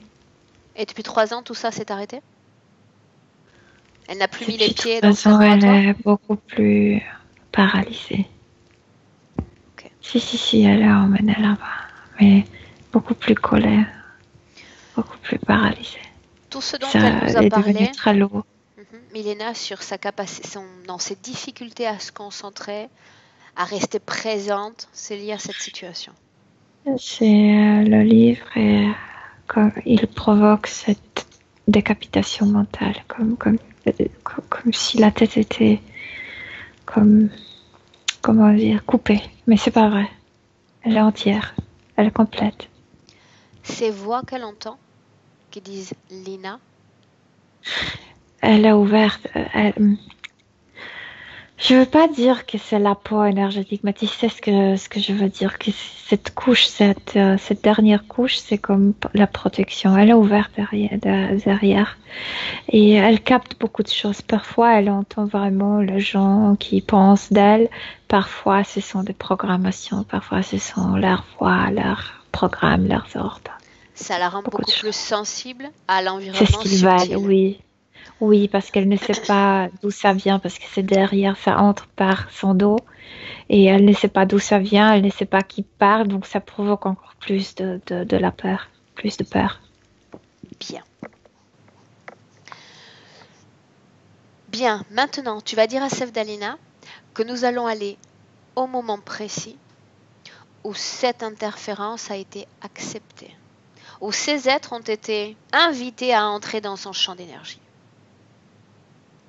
Et depuis 3 ans, tout ça s'est arrêté? Elle n'a plus mis Depuis les pieds dans son 3 ans, laboratoire? elle est beaucoup plus paralysée. Okay. Si, elle est emmenée là-bas, mais beaucoup plus collée, beaucoup plus paralysée. Tout ce dont elle nous a est parlé, devenu très lourd. Milena, sur sa capacité, ses difficultés à se concentrer, à rester présente, c'est lié à cette situation. C'est le livre et comme il provoque cette décapitation mentale, comme si la tête était comment dire, coupée. Mais c'est pas vrai. Elle est entière, elle est complète. Ces voix qu'elle entend, qui disent Lina, Elle a ouvert. Je veux pas dire que c'est la peau énergétique, mais tu sais ce que je veux dire, que cette couche, cette dernière couche, c'est comme la protection. Elle est ouverte derrière et elle capte beaucoup de choses. Parfois, elle entend vraiment les gens qui pensent d'elle. Parfois, ce sont des programmations. Parfois, ce sont leurs voix, leurs programmes, leurs ordres. Ça la rend beaucoup plus sensible à C'est l'environnement ce qu'ils subtil. veulent, oui. Oui, parce qu'elle ne sait pas d'où ça vient, parce que c'est derrière, ça entre par son dos, et elle ne sait pas d'où ça vient, elle ne sait pas qui parle, donc ça provoque encore plus de la peur, plus de peur. Bien. Bien, maintenant, tu vas dire à Sevdalina que nous allons aller au moment précis où cette interférence a été acceptée, où ces êtres ont été invités à entrer dans son champ d'énergie.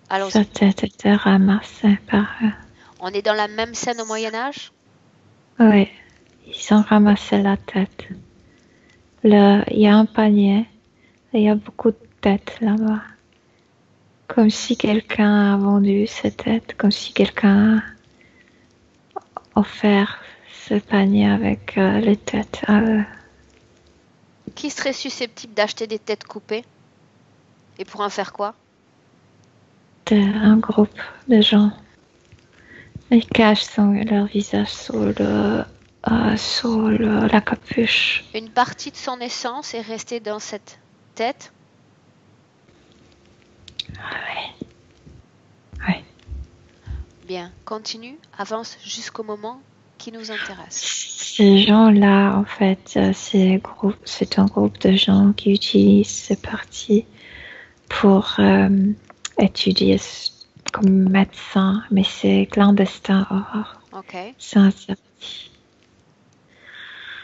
Sa Allons-y. tête était ramassée par eux. On est dans la même scène au Moyen-Âge? Oui, ils ont ramassé la tête. Il y a un panier, et il y a beaucoup de têtes là-bas. Comme si quelqu'un a vendu ces têtes, comme si quelqu'un a offert ce panier avec les têtes à eux. Qui serait susceptible d'acheter des têtes coupées? Et pour en faire quoi? Un groupe de gens. Ils cachent leur visage sous la capuche. Une partie de son essence est restée dans cette tête? Oui. Bien, continue, avance jusqu'au moment qui nous intéresse. Ces gens-là, en fait, c'est un groupe de gens qui utilisent ces parties pour étudier comme médecin, mais c'est clandestin. Ok. C'est interdit.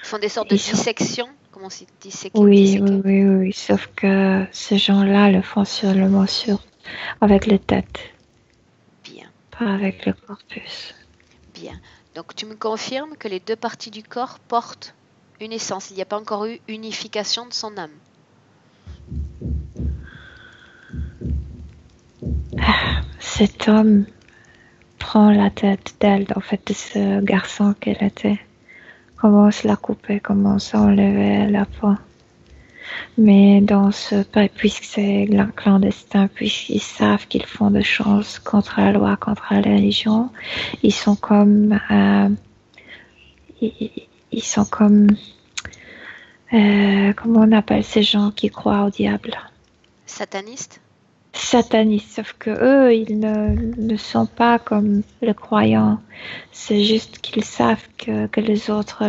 Ils font des sortes de dissections? Comment on dit disséquer? Oui. Sauf que ces gens-là le font seulement avec les têtes. Bien. Pas avec le corpus. Bien. Donc tu me confirmes que les deux parties du corps portent une essence. Il n'y a pas encore eu unification de son âme. Cet homme prend la tête d'elle, en fait, de ce garçon qu'elle était. Commence à la couper, commence à enlever la peau. Mais puisque c'est clandestin, puisqu'ils savent qu'ils font des choses contre la loi, contre la religion, ils sont comme comment on appelle ces gens qui croient au diable? Satanistes? Satanistes, sauf que eux, ils ne sont pas comme les croyants. C'est juste qu'ils savent que les autres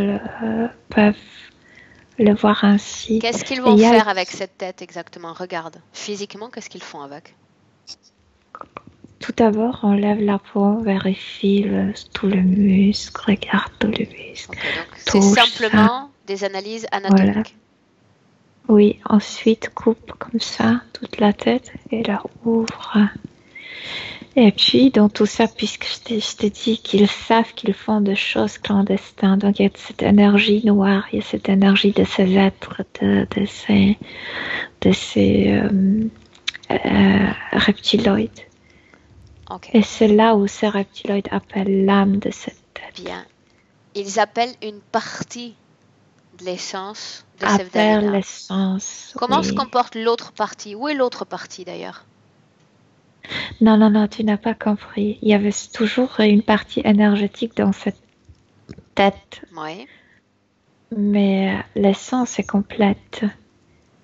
peuvent le voir ainsi. Qu'est-ce qu'ils vont faire avec cette tête exactement? Regarde, physiquement, qu'est-ce qu'ils font avec? Tout d'abord, on lève la peau, vérifie tout le muscle, regarde tout le muscle. Okay, donc c'est simplement des analyses anatomiques. Voilà. Oui, ensuite coupe comme ça toute la tête et la ouvre. Et puis, dans tout ça, puisque je t'ai dit qu'ils savent qu'ils font des choses clandestines, donc il y a cette énergie noire, il y a cette énergie de ces êtres, de ces reptiloïdes. Okay. Et c'est là où ces reptiloïdes appellent l'âme de cette tête. Bien. Ils appellent une partie de l'essence de Sevdalina. Sevdalina. L'essence. Comment se comporte l'autre partie? Où est l'autre partie d'ailleurs? Non, tu n'as pas compris. Il y avait toujours une partie énergétique dans cette tête. Oui. Mais l'essence est complète.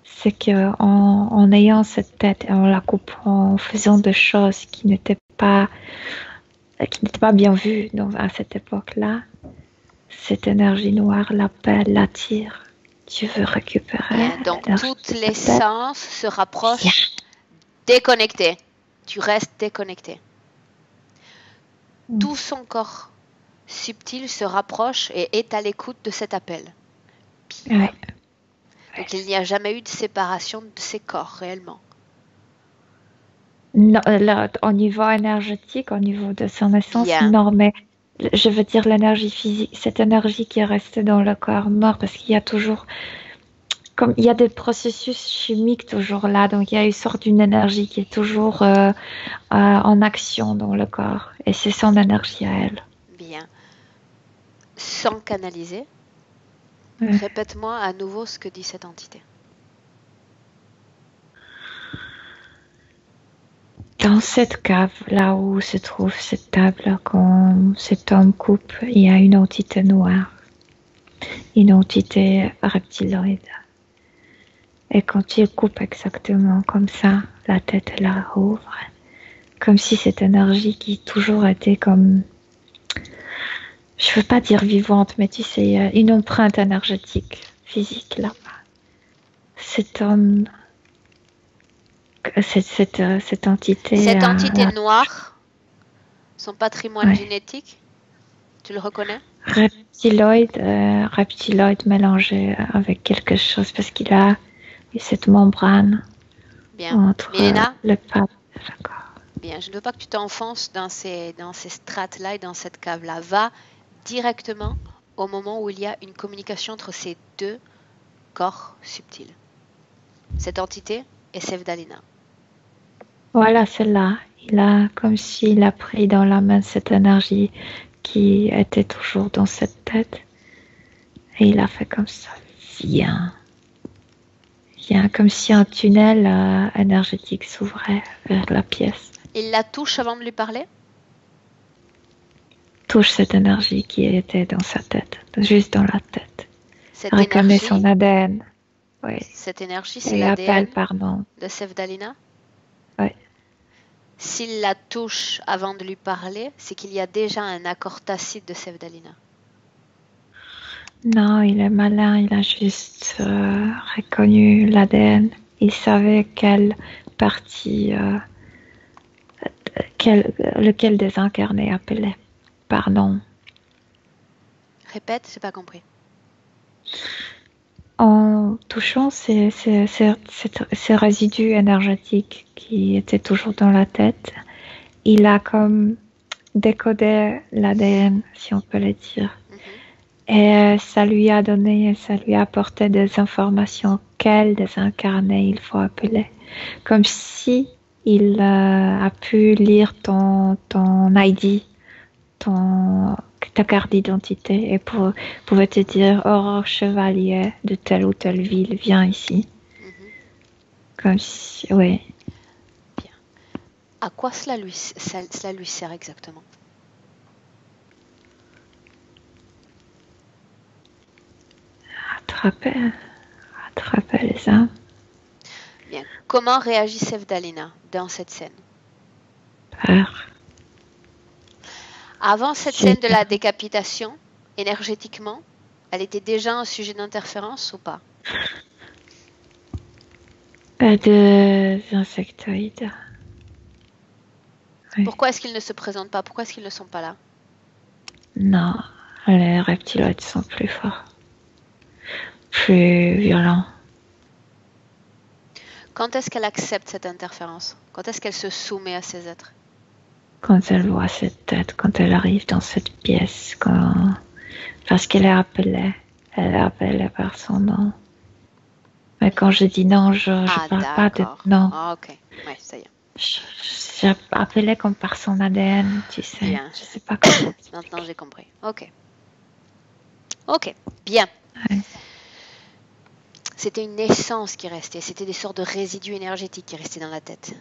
C'est qu'en ayant cette tête et en la coupant, en faisant des choses qui n'étaient pas bien vues à cette époque-là, cette énergie noire l'appelle, l'attire. Tu veux récupérer. Bien, donc toute l'essence se rapproche déconnectée. Tu restes déconnecté. Tout son corps subtil se rapproche et est à l'écoute de cet appel. Oui. Donc il n'y a jamais eu de séparation de ces corps réellement. Non, au niveau énergétique, au niveau de son essence, non, mais je veux dire l'énergie physique, cette énergie qui est restée dans le corps mort, parce qu'il y a toujours, comme il y a des processus chimiques toujours là, donc il y a une sorte d'une énergie qui est toujours en action dans le corps, et c'est son énergie à elle. Bien. Sans canaliser, Ouais. répète-moi à nouveau ce que dit cette entité. Dans cette cave, là où se trouve cette table, quand cet homme coupe, il y a une entité noire, une entité reptiloïde. Et quand il coupe exactement comme ça, la tête elle la rouvre, comme si cette énergie qui toujours était comme, je veux pas dire vivante, mais tu sais, une empreinte énergétique, physique là-bas. Cet homme, cette entité. Cette entité noire, son patrimoine Ouais. génétique, tu le reconnais? Reptiloïde mélangé avec quelque chose parce qu'il a cette membrane Bien. entre Milena? le pas et le corps. Bien, je ne veux pas que tu t'enfonces dans ces strates-là et dans cette cave-là. Va directement au moment où il y a une communication entre ces deux corps subtils. Cette entité est Sevdalina. Voilà, celle-là. Il a comme s'il a pris dans la main cette énergie qui était toujours dans cette tête. Et il a fait comme ça. Viens. Viens, comme si un tunnel énergétique s'ouvrait vers la pièce. Il la touche avant de lui parler? Touche cette énergie qui était dans sa tête, juste dans la tête. Cette Reconnaît énergie, son ADN. Oui. cette énergie, c'est Et l'ADN appelle par nom. de Sevdalina? Oui. S'il la touche avant de lui parler, c'est qu'il y a déjà un accord tacite de Sevdalina. Non, il est malin, il a juste reconnu l'ADN. Il savait quelle partie, lequel des incarnés appelait par nom. Répète, j'ai pas compris. En touchant ces résidus énergétiques qui étaient toujours dans la tête, il a comme décodé l'ADN, si on peut le dire. Et ça lui a donné, ça lui a apporté des informations quels des incarnés il faut appeler. Comme si il a pu lire ton ID, ta carte d'identité et pouvait te dire Aurore Chevalier de telle ou telle ville, viens ici. Comme si, oui. Bien. À quoi cela lui sert exactement? Attraper les âmes. Bien. Comment réagit Sevdalina dans cette scène? Peur. Avant cette scène de la décapitation, énergétiquement, elle était déjà un sujet d'interférence ou pas? Des insectoïdes. Oui. Pourquoi est-ce qu'ils ne se présentent pas? Pourquoi est-ce qu'ils ne sont pas là? Non, les reptiloïdes sont plus forts, plus violents. Quand est-ce qu'elle accepte cette interférence? Quand est-ce qu'elle se soumet à ces êtres? Quand elle voit cette tête, quand elle arrive dans cette pièce, parce qu'elle est appelée par son nom. Mais quand je dis non, je parle pas de non. Ah, ok, ouais, ça y est. Je appelais comme par son ADN, tu sais. Bien. Je sais pas comment. Maintenant j'ai compris. Ok. Ok, bien. Ouais. C'était une essence qui restait, c'était des sortes de résidus énergétiques qui restaient dans la tête.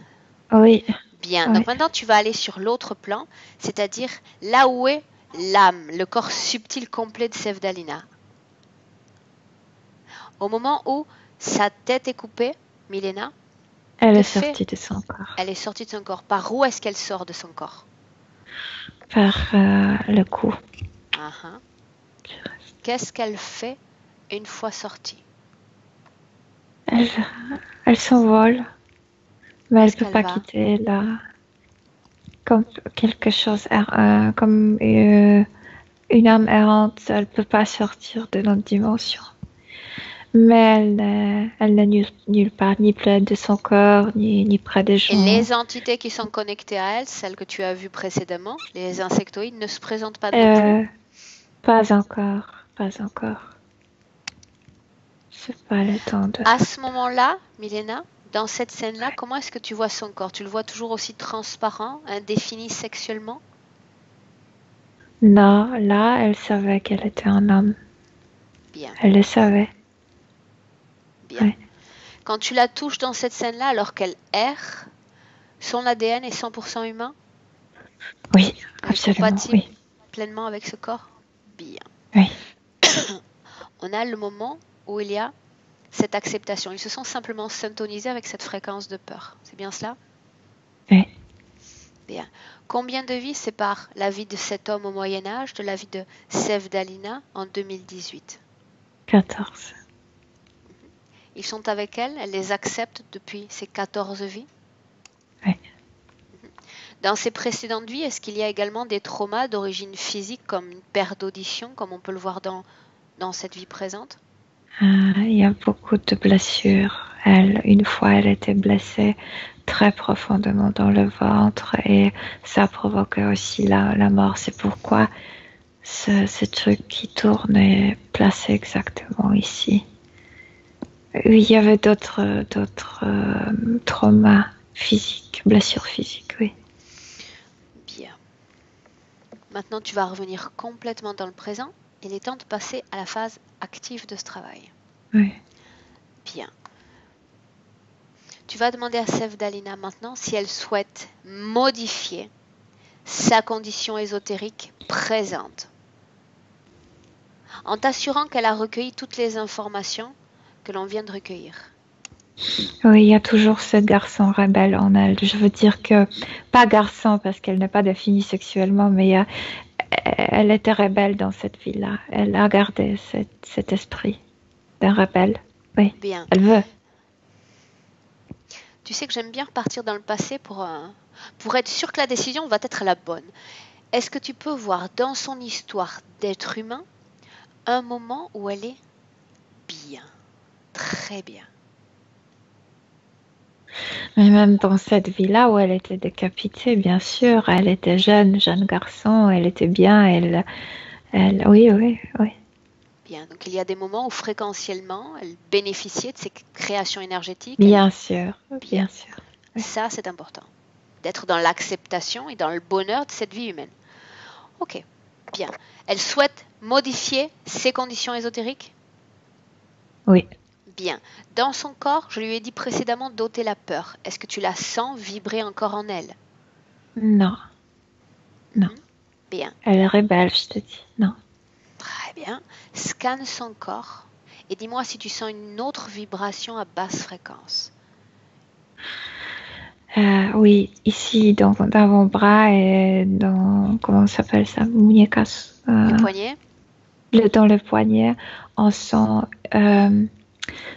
Oui. Bien, Ouais. donc maintenant tu vas aller sur l'autre plan, c'est-à-dire là où est l'âme, le corps subtil complet de Sevdalina. Au moment où sa tête est coupée, Milena, Elle est que fait- sortie de son corps. elle est sortie de son corps. Par où est-ce qu'elle sort de son corps? Par le cou. Uh-huh. Qu'est-ce qu'elle fait une fois sortie? Elle s'envole, mais elle Est-ce peut qu'elle pas va quitter là. Comme quelque chose, comme une âme errante, elle peut pas sortir de notre dimension. Mais elle n'est nulle part, ni près de son corps, ni près des gens. Et les entités qui sont connectées à elle, celles que tu as vues précédemment, les insectoïdes, ne se présentent pas non plus? Pas encore, pas encore. C'est pas le temps de... À ce moment-là, Milena, dans cette scène-là, comment est-ce que tu vois son corps? Tu le vois toujours aussi transparent, indéfini sexuellement? Non, là, elle savait qu'elle était un homme. Bien, Elle le savait. bien. Ouais. Quand tu la touches dans cette scène-là, alors qu'elle erre, son ADN est 100% humain? Oui, Elle est absolument, compatible oui. pleinement avec ce corps? Bien. Oui. On a le moment où il y a cette acceptation. Ils se sont simplement syntonisés avec cette fréquence de peur. C'est bien cela? Oui. Bien. Combien de vies séparent la vie de cet homme au Moyen-Âge de la vie de Sevdalina en 2018? 14. Ils sont avec elle, elle les accepte depuis ces 14 vies. Oui. Dans ses précédentes vies, est-ce qu'il y a également des traumas d'origine physique comme une perte d'audition, comme on peut le voir dans cette vie présente? Il y a beaucoup de blessures. Une fois, elle était blessée très profondément dans le ventre et ça provoquait aussi la mort. C'est pourquoi ce truc qui tourne est placé exactement ici. Oui, il y avait d'autres traumas physiques, blessures physiques, oui. Bien. Maintenant, tu vas revenir complètement dans le présent. Il est temps de passer à la phase active de ce travail. Oui. Bien. Tu vas demander à Sevdalina maintenant si elle souhaite modifier sa condition ésotérique présente, en t'assurant qu'elle a recueilli toutes les informations que l'on vient de recueillir. Oui, il y a toujours ce garçon rebelle en elle. Je veux dire que, pas garçon parce qu'elle n'est pas définie sexuellement, mais elle était rebelle dans cette vie-là. Elle a gardé cet esprit d'un rebelle. Oui, Bien. elle veut. Tu sais que j'aime bien repartir dans le passé pour être sûr que la décision va être la bonne. Est-ce que tu peux voir dans son histoire d'être humain un moment où elle est bien, très bien? Mais même dans cette vie-là où elle était décapitée, bien sûr, elle était jeune garçon, elle était bien, oui. Bien, donc il y a des moments où fréquentiellement elle bénéficiait de ces créations énergétiques. Bien sûr, Bien. bien sûr. Oui. Ça, c'est important. D'être dans l'acceptation et dans le bonheur de cette vie humaine. Ok, bien. Elle souhaite modifier ses conditions ésotériques? Oui. Bien. Dans son corps, je lui ai dit précédemment d'ôter la peur. Est-ce que tu la sens vibrer encore en elle? Non. Non. Bien. Elle est rebelle, je te dis. Non. Très bien. Scanne son corps et dis-moi si tu sens une autre vibration à basse fréquence. Oui, ici, dans mon bras et comment ça s'appelle ça? Muñecas. Les poignets? Dans le poignet, on sent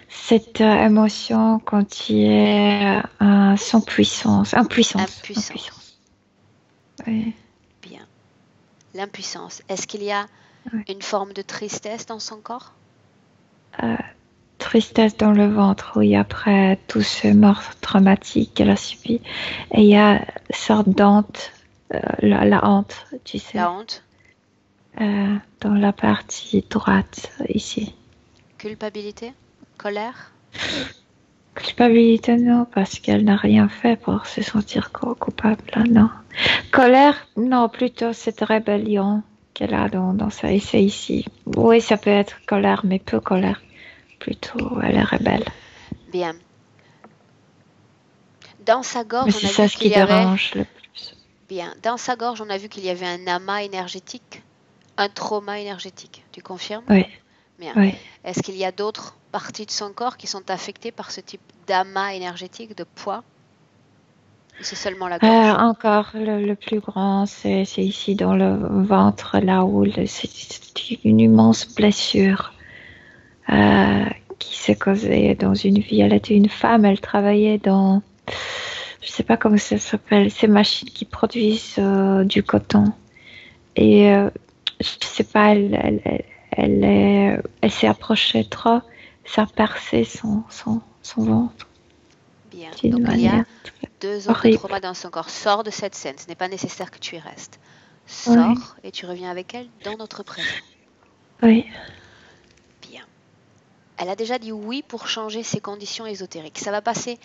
cette émotion quand il est sans puissance. Impuissance. Oui. Bien. L'impuissance. Est-ce qu'il y a une forme de tristesse dans son corps? Tristesse dans le ventre, oui, après tout ce mort traumatique qu'elle a subi. Et il y a une sorte d'honte, la honte, tu sais. La honte? Dans la partie droite, ici. Culpabilité? Colère? Culpabilité, non, parce qu'elle n'a rien fait pour se sentir coupable, non. Colère, non, plutôt cette rébellion qu'elle a dans ça, et c'est ici. Oui, ça peut être colère, mais peu colère. Plutôt, elle est rebelle. Bien. Dans sa gorge, mais c'est ça ce qui dérange le plus. Bien. Dans sa gorge, on a vu qu'il y avait un amas énergétique, un trauma énergétique. Tu confirmes? Oui. Bien. Oui. Est-ce qu'il y a d'autres parties de son corps qui sont affectées par ce type d'amas énergétique, de poids? Ou c'est seulement la gorge? Encore le plus grand, c'est ici dans le ventre, là où c'est une immense blessure qui s'est causée dans une vie. Elle était une femme, elle travaillait dans, je sais pas comment ça s'appelle, ces machines qui produisent du coton. Et je sais pas, elle s'est approchée trop, ça a percé son ventre. Bien. Donc il y a 2 zones de trauma dans son corps. Sors de cette scène. Ce n'est pas nécessaire que tu y restes. Sors et tu reviens avec elle dans notre présent. Oui. Bien. Elle a déjà dit oui pour changer ses conditions ésotériques. Ça va passer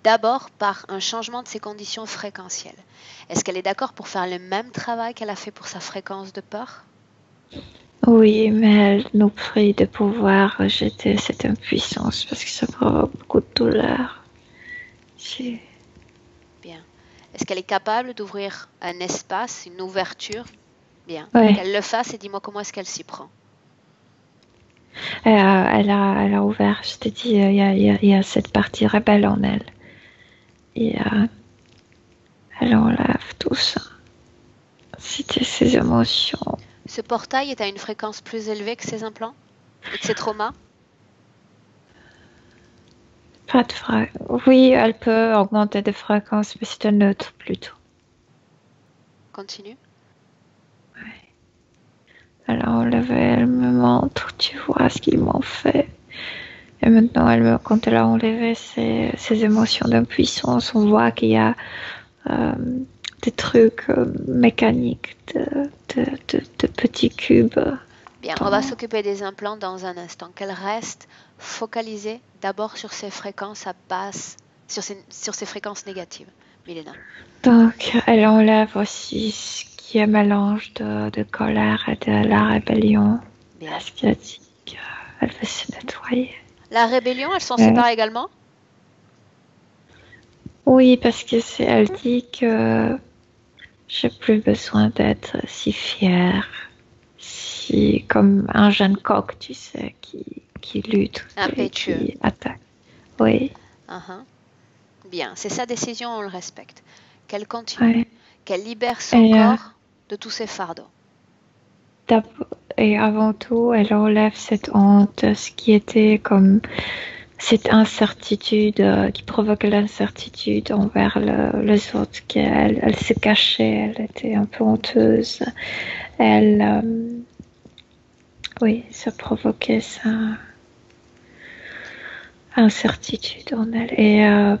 d'abord par un changement de ses conditions fréquentielles. Est-ce qu'elle est d'accord pour faire le même travail qu'elle a fait pour sa fréquence de peur? Oui, mais elle nous prie de pouvoir rejeter cette impuissance parce que ça provoque beaucoup de douleur. Bien. Est-ce qu'elle est capable d'ouvrir un espace, une ouverture? Bien. Ouais. Qu'elle le fasse et dis-moi comment est-ce qu'elle s'y prend. Elle a ouvert, je te dis, il y a cette partie rebelle en elle. Et elle enlève tout ça. C'était ses émotions. Ce portail est à une fréquence plus élevée que ses implants et que ses traumas? Pas de fréquence. Oui, elle peut augmenter de fréquence, mais c'est un neutre plutôt. Continue. Ouais. Elle a enlevé, elle me montre, tu vois ce qu'ils m'ont fait. Et maintenant, quand elle a enlevé ses émotions d'impuissance, on voit qu'il y a des trucs mécaniques, de petits cubes. Bien, on va s'occuper des implants dans un instant. Qu'elle reste focalisée d'abord sur ses fréquences à basse, sur ses fréquences négatives. Milena. Donc, elle enlève aussi ce qui est mélange de colère et de la rébellion. Bien. Parce qu'elle dit qu'elle veut se nettoyer. La rébellion, elle s'en sépare également? Oui, parce que elle dit que j'ai plus besoin d'être si fière, si comme un jeune coq, tu sais, qui lutte et qui attaque. Oui. Bien, c'est sa décision, on le respecte. Qu'elle continue, Ouais. qu'elle libère son corps de tous ses fardeaux. Et avant tout, elle enlève cette honte, ce qui était comme cette incertitude qui provoquait l'incertitude envers les autres, qu'elle se cachait, elle était un peu honteuse. Oui, ça provoquait ça incertitude en elle et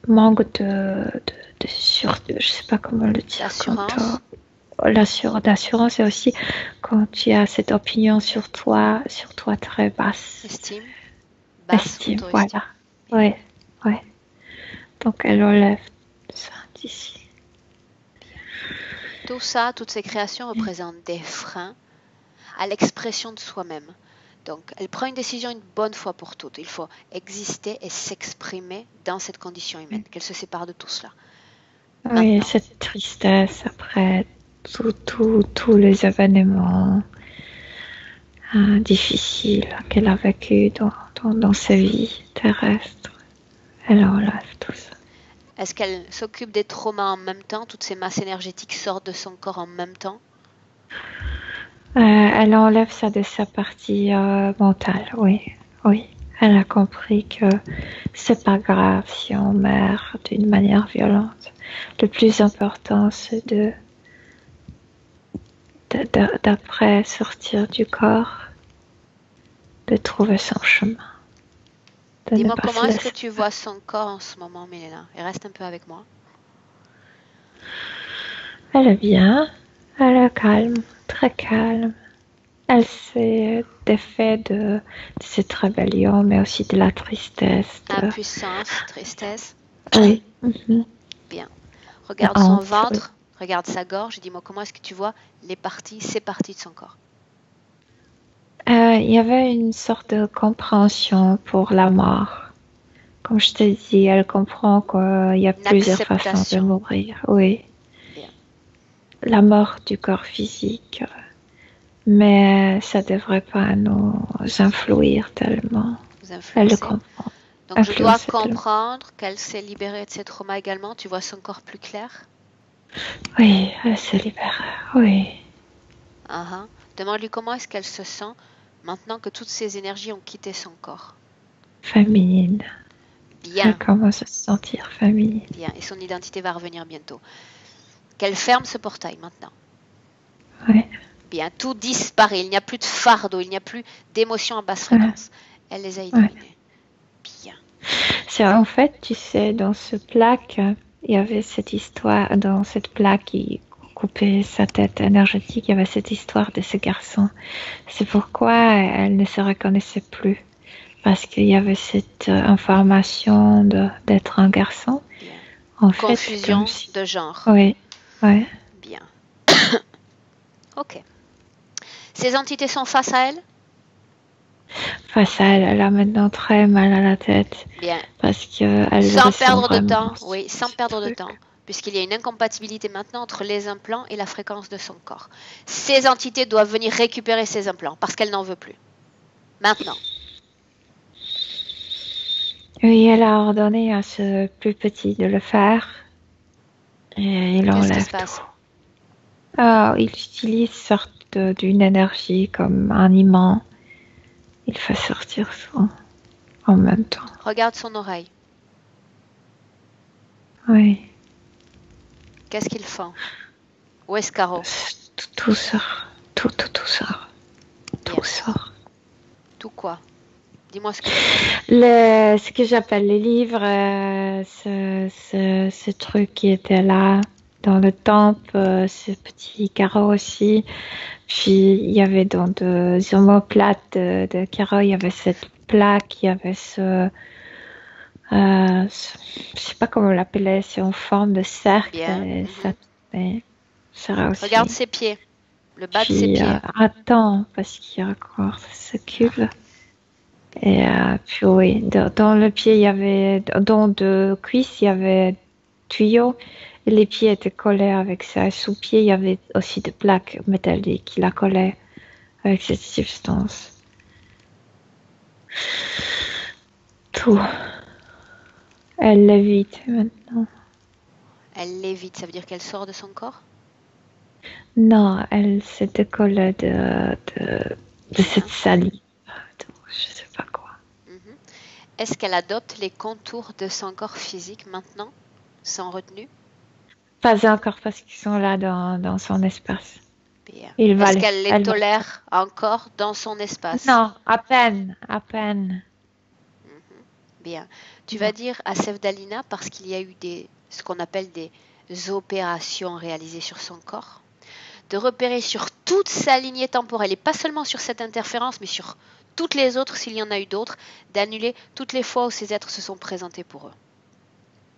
manque de sûreté, je sais pas comment le dire. D'assurance et aussi quand tu as cette opinion sur toi très basse. Estime, voilà. Ouais. Donc elle enlève ça d'ici. Tout ça, toutes ces créations représentent des freins à l'expression de soi-même. Donc, elle prend une décision une bonne fois pour toutes. Il faut exister et s'exprimer dans cette condition humaine, qu'elle se sépare de tout cela. Oui, maintenant, cette tristesse après tous les événements difficiles qu'elle a vécu dans sa vie terrestre. Elle enlève tout ça. Est-ce qu'elle s'occupe des traumas en même temps? Toutes ces masses énergétiques sortent de son corps en même temps? Elle enlève ça de sa partie mentale, oui. Elle a compris que c'est pas grave si on meurt d'une manière violente. Le plus important, c'est d'après sortir du corps, de trouver son chemin. Dis-moi comment est-ce que tu vois son corps en ce moment, Milena? Et reste un peu avec moi. Elle est bien, elle est calme, très calme. Elle s'est défaite de cette rébellion, mais aussi de la tristesse. Impuissance, tristesse. Oui. Bien. Regarde son ventre, regarde sa gorge. Dis-moi comment est-ce que tu vois ces parties de son corps? Il y avait une sorte de compréhension pour la mort. Comme je te dis, elle comprend qu'il y a plusieurs façons de mourir. Oui. Bien. La mort du corps physique. Mais ça ne devrait pas nous influer tellement. Elle le comprend. Donc je dois comprendre qu'elle s'est libérée de ses traumas également. Tu vois son corps plus clair? Oui, elle s'est libérée, oui. Demande-lui comment est-ce qu'elle se sent maintenant que toutes ces énergies ont quitté son corps. Féminine. Bien. Elle commence à se sentir féminine. Bien, et son identité va revenir bientôt. Qu'elle ferme ce portail maintenant. Oui. Bien, tout disparaît. Il n'y a plus de fardeau, il n'y a plus d'émotions à basse fréquence. Elle les a éliminées. Bien. C'est en fait, tu sais, dans ce plaque, il y avait cette histoire, dans cette plaque occupait sa tête énergétique, il y avait cette histoire de ce garçon. C'est pourquoi elle ne se reconnaissait plus. Parce qu'il y avait cette information d'être un garçon. Bien. En Confusion fait, de genre. Oui, oui. Bien. Ok. Ces entités sont face à elle? Face à elle, elle a maintenant très mal à la tête. Bien. Parce qu'elle Sans perdre de temps, ce, oui, sans perdre de temps. Puisqu'il y a une incompatibilité maintenant entre les implants et la fréquence de son corps. Ces entités doivent venir récupérer ces implants parce qu'elle n'en veut plus. Maintenant. Oui, elle a ordonné à ce plus petit de le faire. Et il Qu'est-ce qui enlève se passe? tout. Il utilise sorte d'une énergie comme un imant. Il fait sortir ça en même temps. Regarde son oreille. Oui. Qu'est-ce qu'il fait? Où est-ce Caro? Tout sort. Tout sort. Bien. Tout sort. Tout quoi? Dis-moi ce que Ce que j'appelle les livres, ce truc qui était là dans le temple, ce petit carreau aussi. Puis il y avait dans des omoplates de carreau, il y avait cette plaque, il y avait je sais pas comment on l'appelait, c'est en forme de cercle. Bien. Et ça tournait. Ça aussi. Regarde ses pieds. Le bas de ses Puis pieds. attends, parce qu'il y a encore ce cube. Et puis oui, dans le pied, il y avait, dans deux cuisses, il y avait tuyau. Et les pieds étaient collés avec ça. Et sous pied, il y avait aussi des plaques métalliques qui la collaient avec cette substance. Tout. Elle l'évite maintenant. Elle l'évite, ça veut dire qu'elle sort de son corps? Non, elle s'est décollée de cette salive. Je sais pas quoi. Est-ce qu'elle adopte les contours de son corps physique maintenant, sans retenue? Pas encore parce qu'ils sont là dans son espace. Bien. Il va Est-ce qu'elle les tolère encore dans son espace? Non, à peine, à peine. Bien. Tu vas dire à Sevdalina, parce qu'il y a eu ce qu'on appelle des opérations réalisées sur son corps, de repérer sur toute sa lignée temporelle, et pas seulement sur cette interférence, mais sur toutes les autres, s'il y en a eu d'autres, d'annuler toutes les fois où ces êtres se sont présentés pour eux.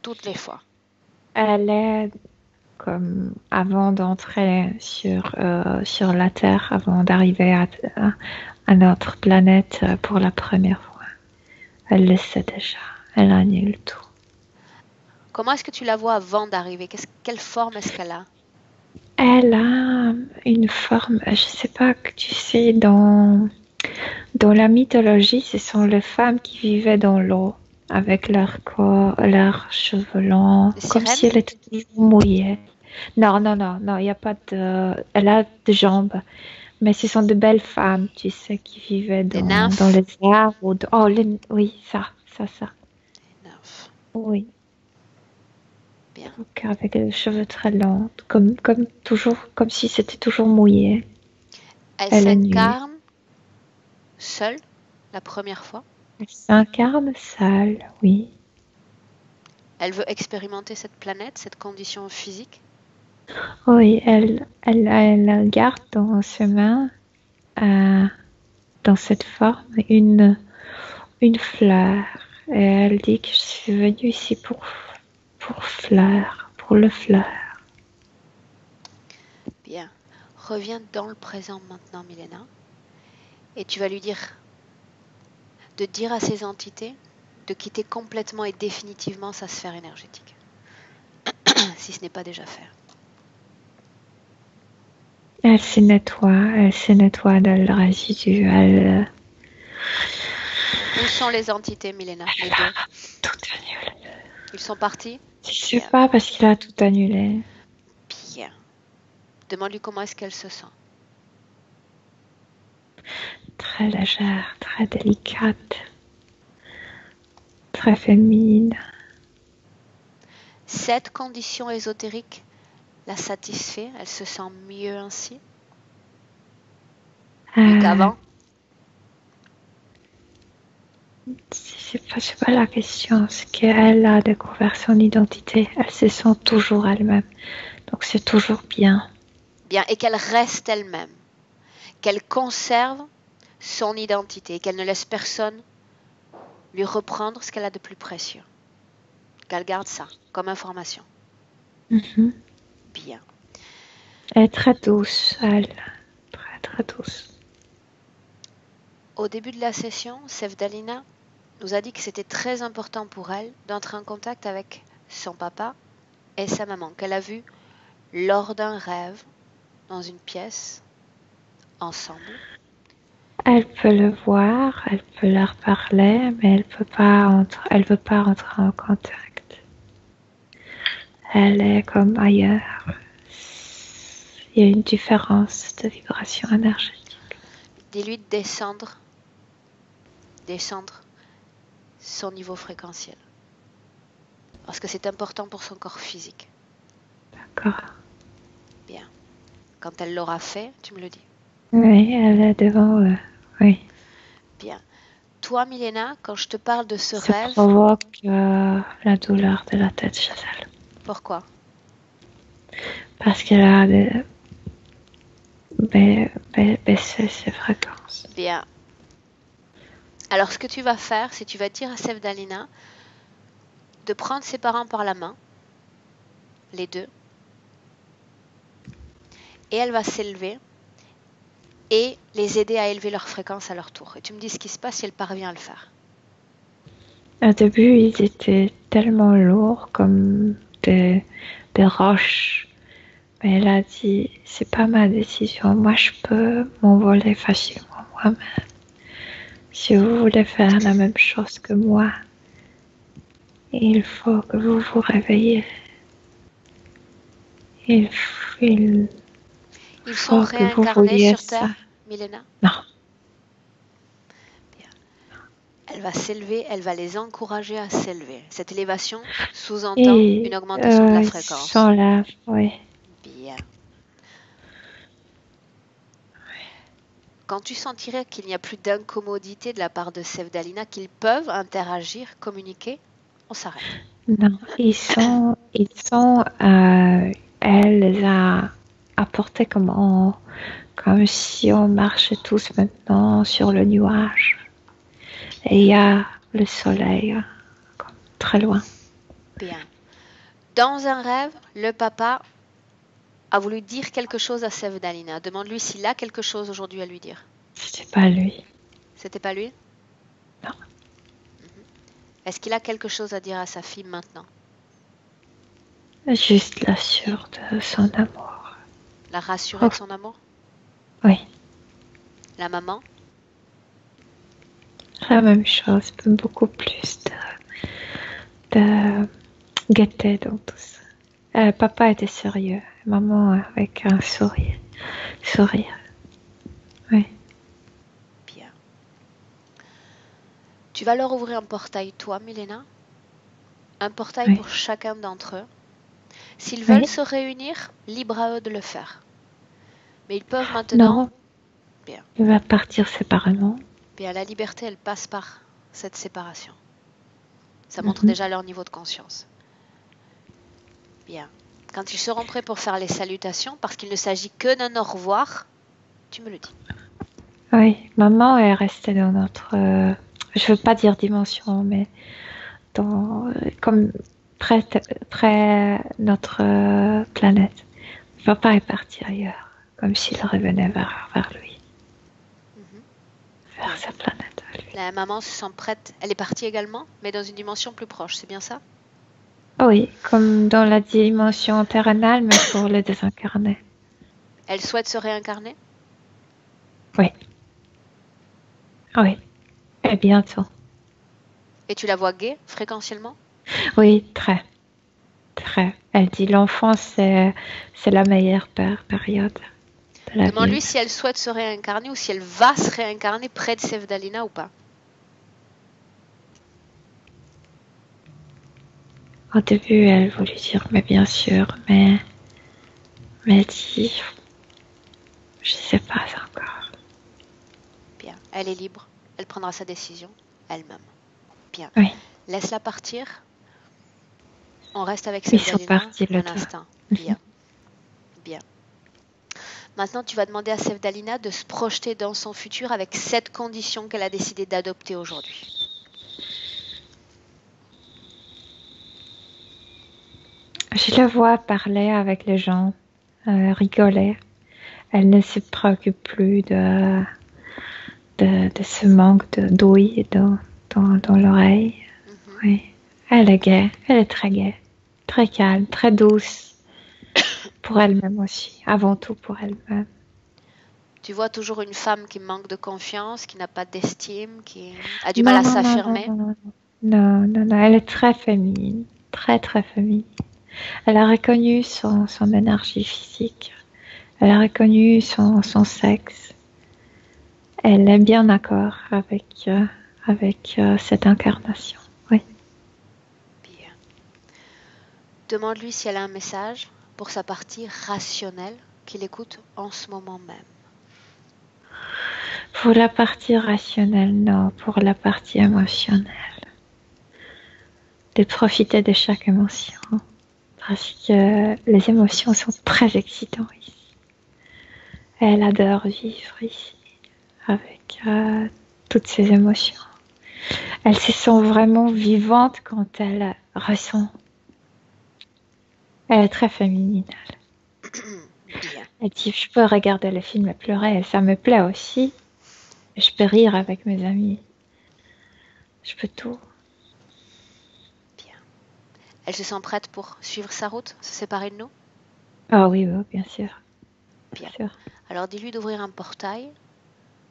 Toutes les fois. Elle est comme avant d'entrer sur la Terre, avant d'arriver à notre planète pour la première fois. Elle le sait déjà. Elle annule tout. Comment est-ce que tu la vois avant d'arriver? Quelle forme est-ce qu'elle a? Elle a une forme, je sais pas, que tu sais, dans la mythologie, ce sont les femmes qui vivaient dans l'eau, avec leur corps, leurs cheveux longs, comme si elle était toujours mouillée. Non, il n'y a pas de... Elle a des jambes, mais ce sont de belles femmes, tu sais, qui vivaient dans les airs. Oui, ça. Des nymphes. Oui. Bien. Donc, avec les cheveux très longs, comme toujours, comme si c'était toujours mouillé. Elle s'incarne seule la première fois? Elle s'incarne seule, oui. Elle veut expérimenter cette planète, cette condition physique? Oui, elle garde dans ses mains, dans cette forme, une fleur. Et elle dit que je suis venue ici pour le fleur. Bien. Reviens dans le présent maintenant, Milena. Et tu vas lui dire de dire à ces entités de quitter complètement et définitivement sa sphère énergétique. Si ce n'est pas déjà fait. Elle se nettoie de le résidu. Où sont les entités, Milena? Les deux. Tout annulé. Ils sont partis? Je sais pas parce qu'il a tout annulé. Bien. Demande-lui comment est-ce qu'elle se sent. Très légère, très délicate, très féminine. Cette condition ésotérique la satisfait? Elle se sent mieux ainsi? Mieux qu'avant? C'est pas la question, c'est qu'elle a découvert son identité. Elle se sent toujours elle-même. Donc c'est toujours bien. Bien, et qu'elle reste elle-même, qu'elle conserve son identité, qu'elle ne laisse personne lui reprendre ce qu'elle a de plus précieux. Qu'elle garde ça comme information. Bien. Elle est très douce, elle. Très, très douce. Au début de la session, Sevdalina nous a dit que c'était très important pour elle d'entrer en contact avec son papa et sa maman, qu'elle a vu lors d'un rêve dans une pièce ensemble. Elle peut le voir, elle peut leur parler, mais elle veut pas entrer en contact. Elle est comme ailleurs. Il y a une différence de vibration énergétique. Dis-lui de descendre son niveau fréquentiel. Parce que c'est important pour son corps physique. D'accord. Bien. Quand elle l'aura fait, tu me le dis. Oui, elle est devant eux. Oui. Bien. Toi, Milena, quand je te parle de ce Ça rêve... provoque la douleur de la tête chez elle. Pourquoi? Parce qu'elle a baissé ses fréquences. Bien. Alors, ce que tu vas faire, c'est tu vas dire à Sevdalina de prendre ses parents par la main, les deux, et elle va s'élever et les aider à élever leur fréquence à leur tour. Et tu me dis ce qui se passe si elle parvient à le faire. Au début, ils étaient tellement lourds comme des roches. Mais elle a dit, c'est pas ma décision. Moi, je peux m'envoler facilement moi-même. Si vous voulez faire la même chose que moi, il faut que vous vous réveillez. Il Ils sont faut que vous réincarnés vouliez sur Terre, ça. Milena? Non. Bien. Elle va s'élever, elle va les encourager à s'élever. Cette élévation sous-entend une augmentation de la fréquence. Ils sont là, oui. Bien. Quand tu sentirais qu'il n'y a plus d'incommodité de la part de Sevdalina, qu'ils peuvent interagir, communiquer, on s'arrête. Non, elle les a apportés comme si on marchait tous maintenant sur le nuage. Et il y a le soleil comme très loin. Bien. Dans un rêve, le papa a voulu dire quelque chose à Sevdalina. Demande-lui s'il a quelque chose aujourd'hui à lui dire. C'était pas lui. C'était pas lui? Non. Est-ce qu'il a quelque chose à dire à sa fille maintenant? Juste l'assurer de son amour. La rassurer de son amour? Oui. La maman? La même chose, beaucoup plus de gaieté dans tout ça. Papa était sérieux, maman avec un sourire. Oui. Bien. Tu vas leur ouvrir un portail, toi, Milena? Un portail pour chacun d'entre eux. S'ils veulent se réunir, libre à eux de le faire. Mais ils peuvent maintenant... Non. Bien. Il va partir séparément. Bien, la liberté, elle passe par cette séparation. Ça montre déjà leur niveau de conscience. Bien. Quand ils seront prêts pour faire les salutations, parce qu'il ne s'agit que d'un au revoir, tu me le dis. Oui, maman est restée dans notre... je veux pas dire dimension, mais comme près notre planète. Papa est parti ailleurs, comme s'il revenait vers lui. Vers sa planète à lui. La maman se sent prête. Elle est partie également, mais dans une dimension plus proche, c'est bien ça? Oui, comme dans la dimension terrénale, mais pour les désincarnés. Elle souhaite se réincarner? Oui. Oui. Et bientôt. Et tu la vois gaie, fréquentiellement? Oui, très. Très. Elle dit l'enfance, c'est la meilleure période de la vie. Demande-lui si elle souhaite se réincarner ou si elle va se réincarner près de Sevdalina ou pas. Au début, elle voulait dire, mais bien sûr, mais elle dit, je sais pas encore. Bien, elle est libre. Elle prendra sa décision elle-même. Bien. Oui. Laisse-la partir. On reste avec Ils sont Sevdalina partis un instant. Bien. Bien. Maintenant, tu vas demander à Sevdalina de se projeter dans son futur avec cette condition qu'elle a décidé d'adopter aujourd'hui. Je la vois parler avec les gens, rigoler. Elle ne se préoccupe plus de ce manque d'ouïe dans l'oreille. Oui. Elle est gaie, elle est très gaie, très calme, très douce. Pour elle-même aussi, avant tout pour elle-même. Tu vois toujours une femme qui manque de confiance, qui n'a pas d'estime, qui a du mal à s'affirmer. Non, elle est très féminine, très très féminine. Elle a reconnu son énergie physique, elle a reconnu son sexe. Elle est bien d'accord avec cette incarnation. Oui. Bien. Demande-lui si elle a un message pour sa partie rationnelle qu'il écoute en ce moment même. Pour la partie rationnelle, non. Pour la partie émotionnelle. De profiter de chaque émotion. Parce que les émotions sont très excitantes ici. Elle adore vivre ici avec toutes ces émotions. Elle se sent vraiment vivante quand elle ressent. Elle est très féminine. Elle dit, je peux regarder le film et pleurer, et ça me plaît aussi. Je peux rire avec mes amis. Je peux tout. Bien. Elle se sent prête pour suivre sa route, se séparer de nous? Ah oui, bien sûr. Bien. Sûr. Alors dis-lui d'ouvrir un portail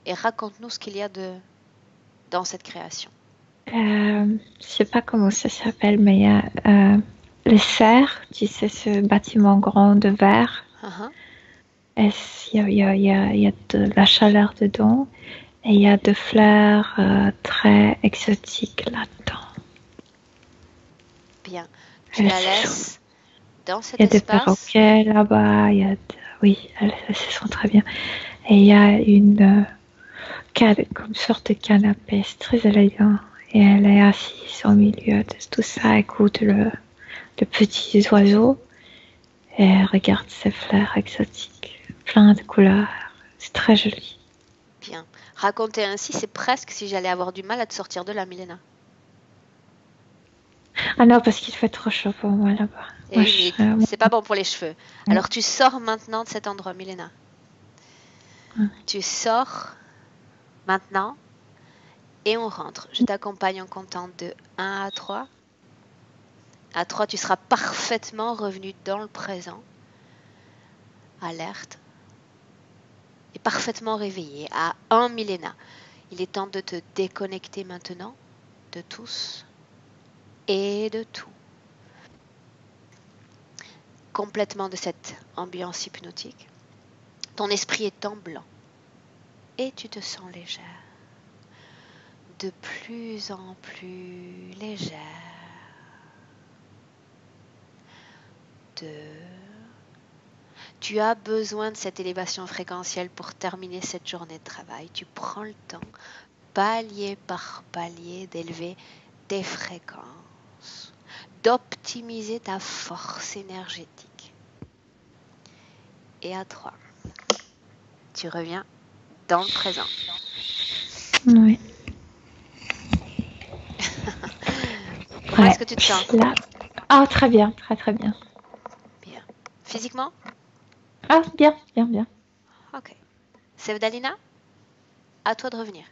et raconte-nous ce qu'il y a dans cette création. Je sais pas comment ça s'appelle, mais il y a les serres, tu sais, ce bâtiment grand de verre. Il y a de la chaleur dedans et il y a des fleurs très exotiques là-dedans. Bien. Tu la laisses dans cet espace. Il y a des perroquets là-bas. Oui, elles se sentent très bien. Et il y a une sorte de canapé, c'est très élégant. Et elle est assise au milieu de tout ça, écoute le petits oiseaux et elle regarde ces fleurs exotiques, plein de couleurs. C'est très joli. Bien. Raconter ainsi, c'est presque si j'allais avoir du mal à te sortir de là, Milena. Ah non, parce qu'il fait trop chaud pour moi là-bas. Oui, mais c'est pas bon pour les cheveux. Alors tu sors maintenant de cet endroit, Milena. Tu sors maintenant et on rentre. Je t'accompagne en comptant de 1 à 3. À 3, tu seras parfaitement revenu dans le présent, alerte, et parfaitement réveillé. À 1, Milena, il est temps de te déconnecter maintenant de tous et de tout. Complètement de cette ambiance hypnotique. Ton esprit est en blanc et tu te sens légère. De plus en plus légère. 2. Tu as besoin de cette élévation fréquentielle pour terminer cette journée de travail. Tu prends le temps, palier par palier, d'élever tes fréquences, d'optimiser ta force énergétique. Et à 3, tu reviens dans le présent. Oui. Comment est-ce que tu te sens? Là. Oh, très bien, très très bien. Bien. Physiquement? Ah, bien. Ok. Sevdalina, à toi de revenir.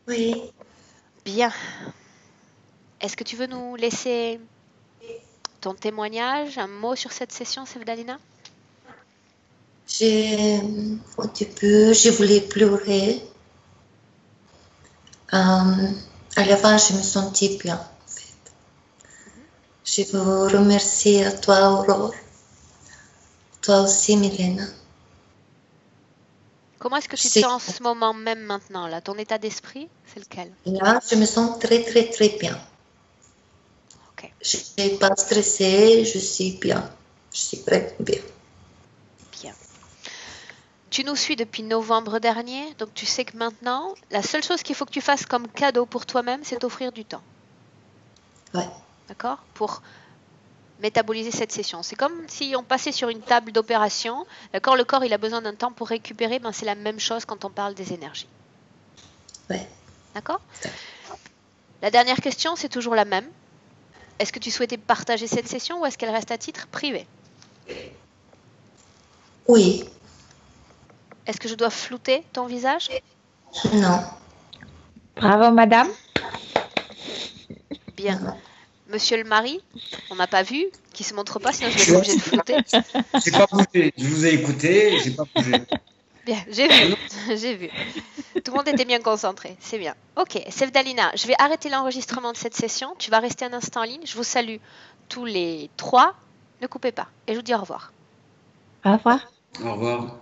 Oui. Bien. Est-ce que tu veux nous laisser ton témoignage, un mot sur cette session, Sevdalina? Au début, je voulais pleurer. À l'avant, je me sentais bien. En fait. Je vous remercie à toi, Aurore. Toi aussi, Milena. Comment est-ce que tu te sens en ce moment même maintenant là? Ton état d'esprit, c'est lequel? Là, je me sens très, très, très bien. Ok. Je ne suis pas stressée, je suis bien. Je suis très bien. Bien. Tu nous suis depuis novembre dernier, donc tu sais que maintenant, la seule chose qu'il faut que tu fasses comme cadeau pour toi-même, c'est t'offrir du temps. Ouais. D'accord? Pour métaboliser cette session. C'est comme si on passait sur une table d'opération. D'accord, le corps, il a besoin d'un temps pour récupérer. Ben, c'est la même chose quand on parle des énergies. Ouais. D'accord? La dernière question, c'est toujours la même. Est-ce que tu souhaitais partager cette session ou est-ce qu'elle reste à titre privé? Oui. Est-ce que je dois flouter ton visage? Non. Bravo, madame. Bien. Non. Monsieur le mari, on n'a pas vu, qui se montre pas, sinon je vais être obligée de flouter. J'ai pas bougé. Je vous ai écouté, j'ai pas bougé. Bien, j'ai vu, j'ai vu. Tout le monde était bien concentré, c'est bien. Ok, Sevdalina, je vais arrêter l'enregistrement de cette session. Tu vas rester un instant en ligne. Je vous salue tous les 3. Ne coupez pas. Et je vous dis au revoir. Au revoir. Au revoir.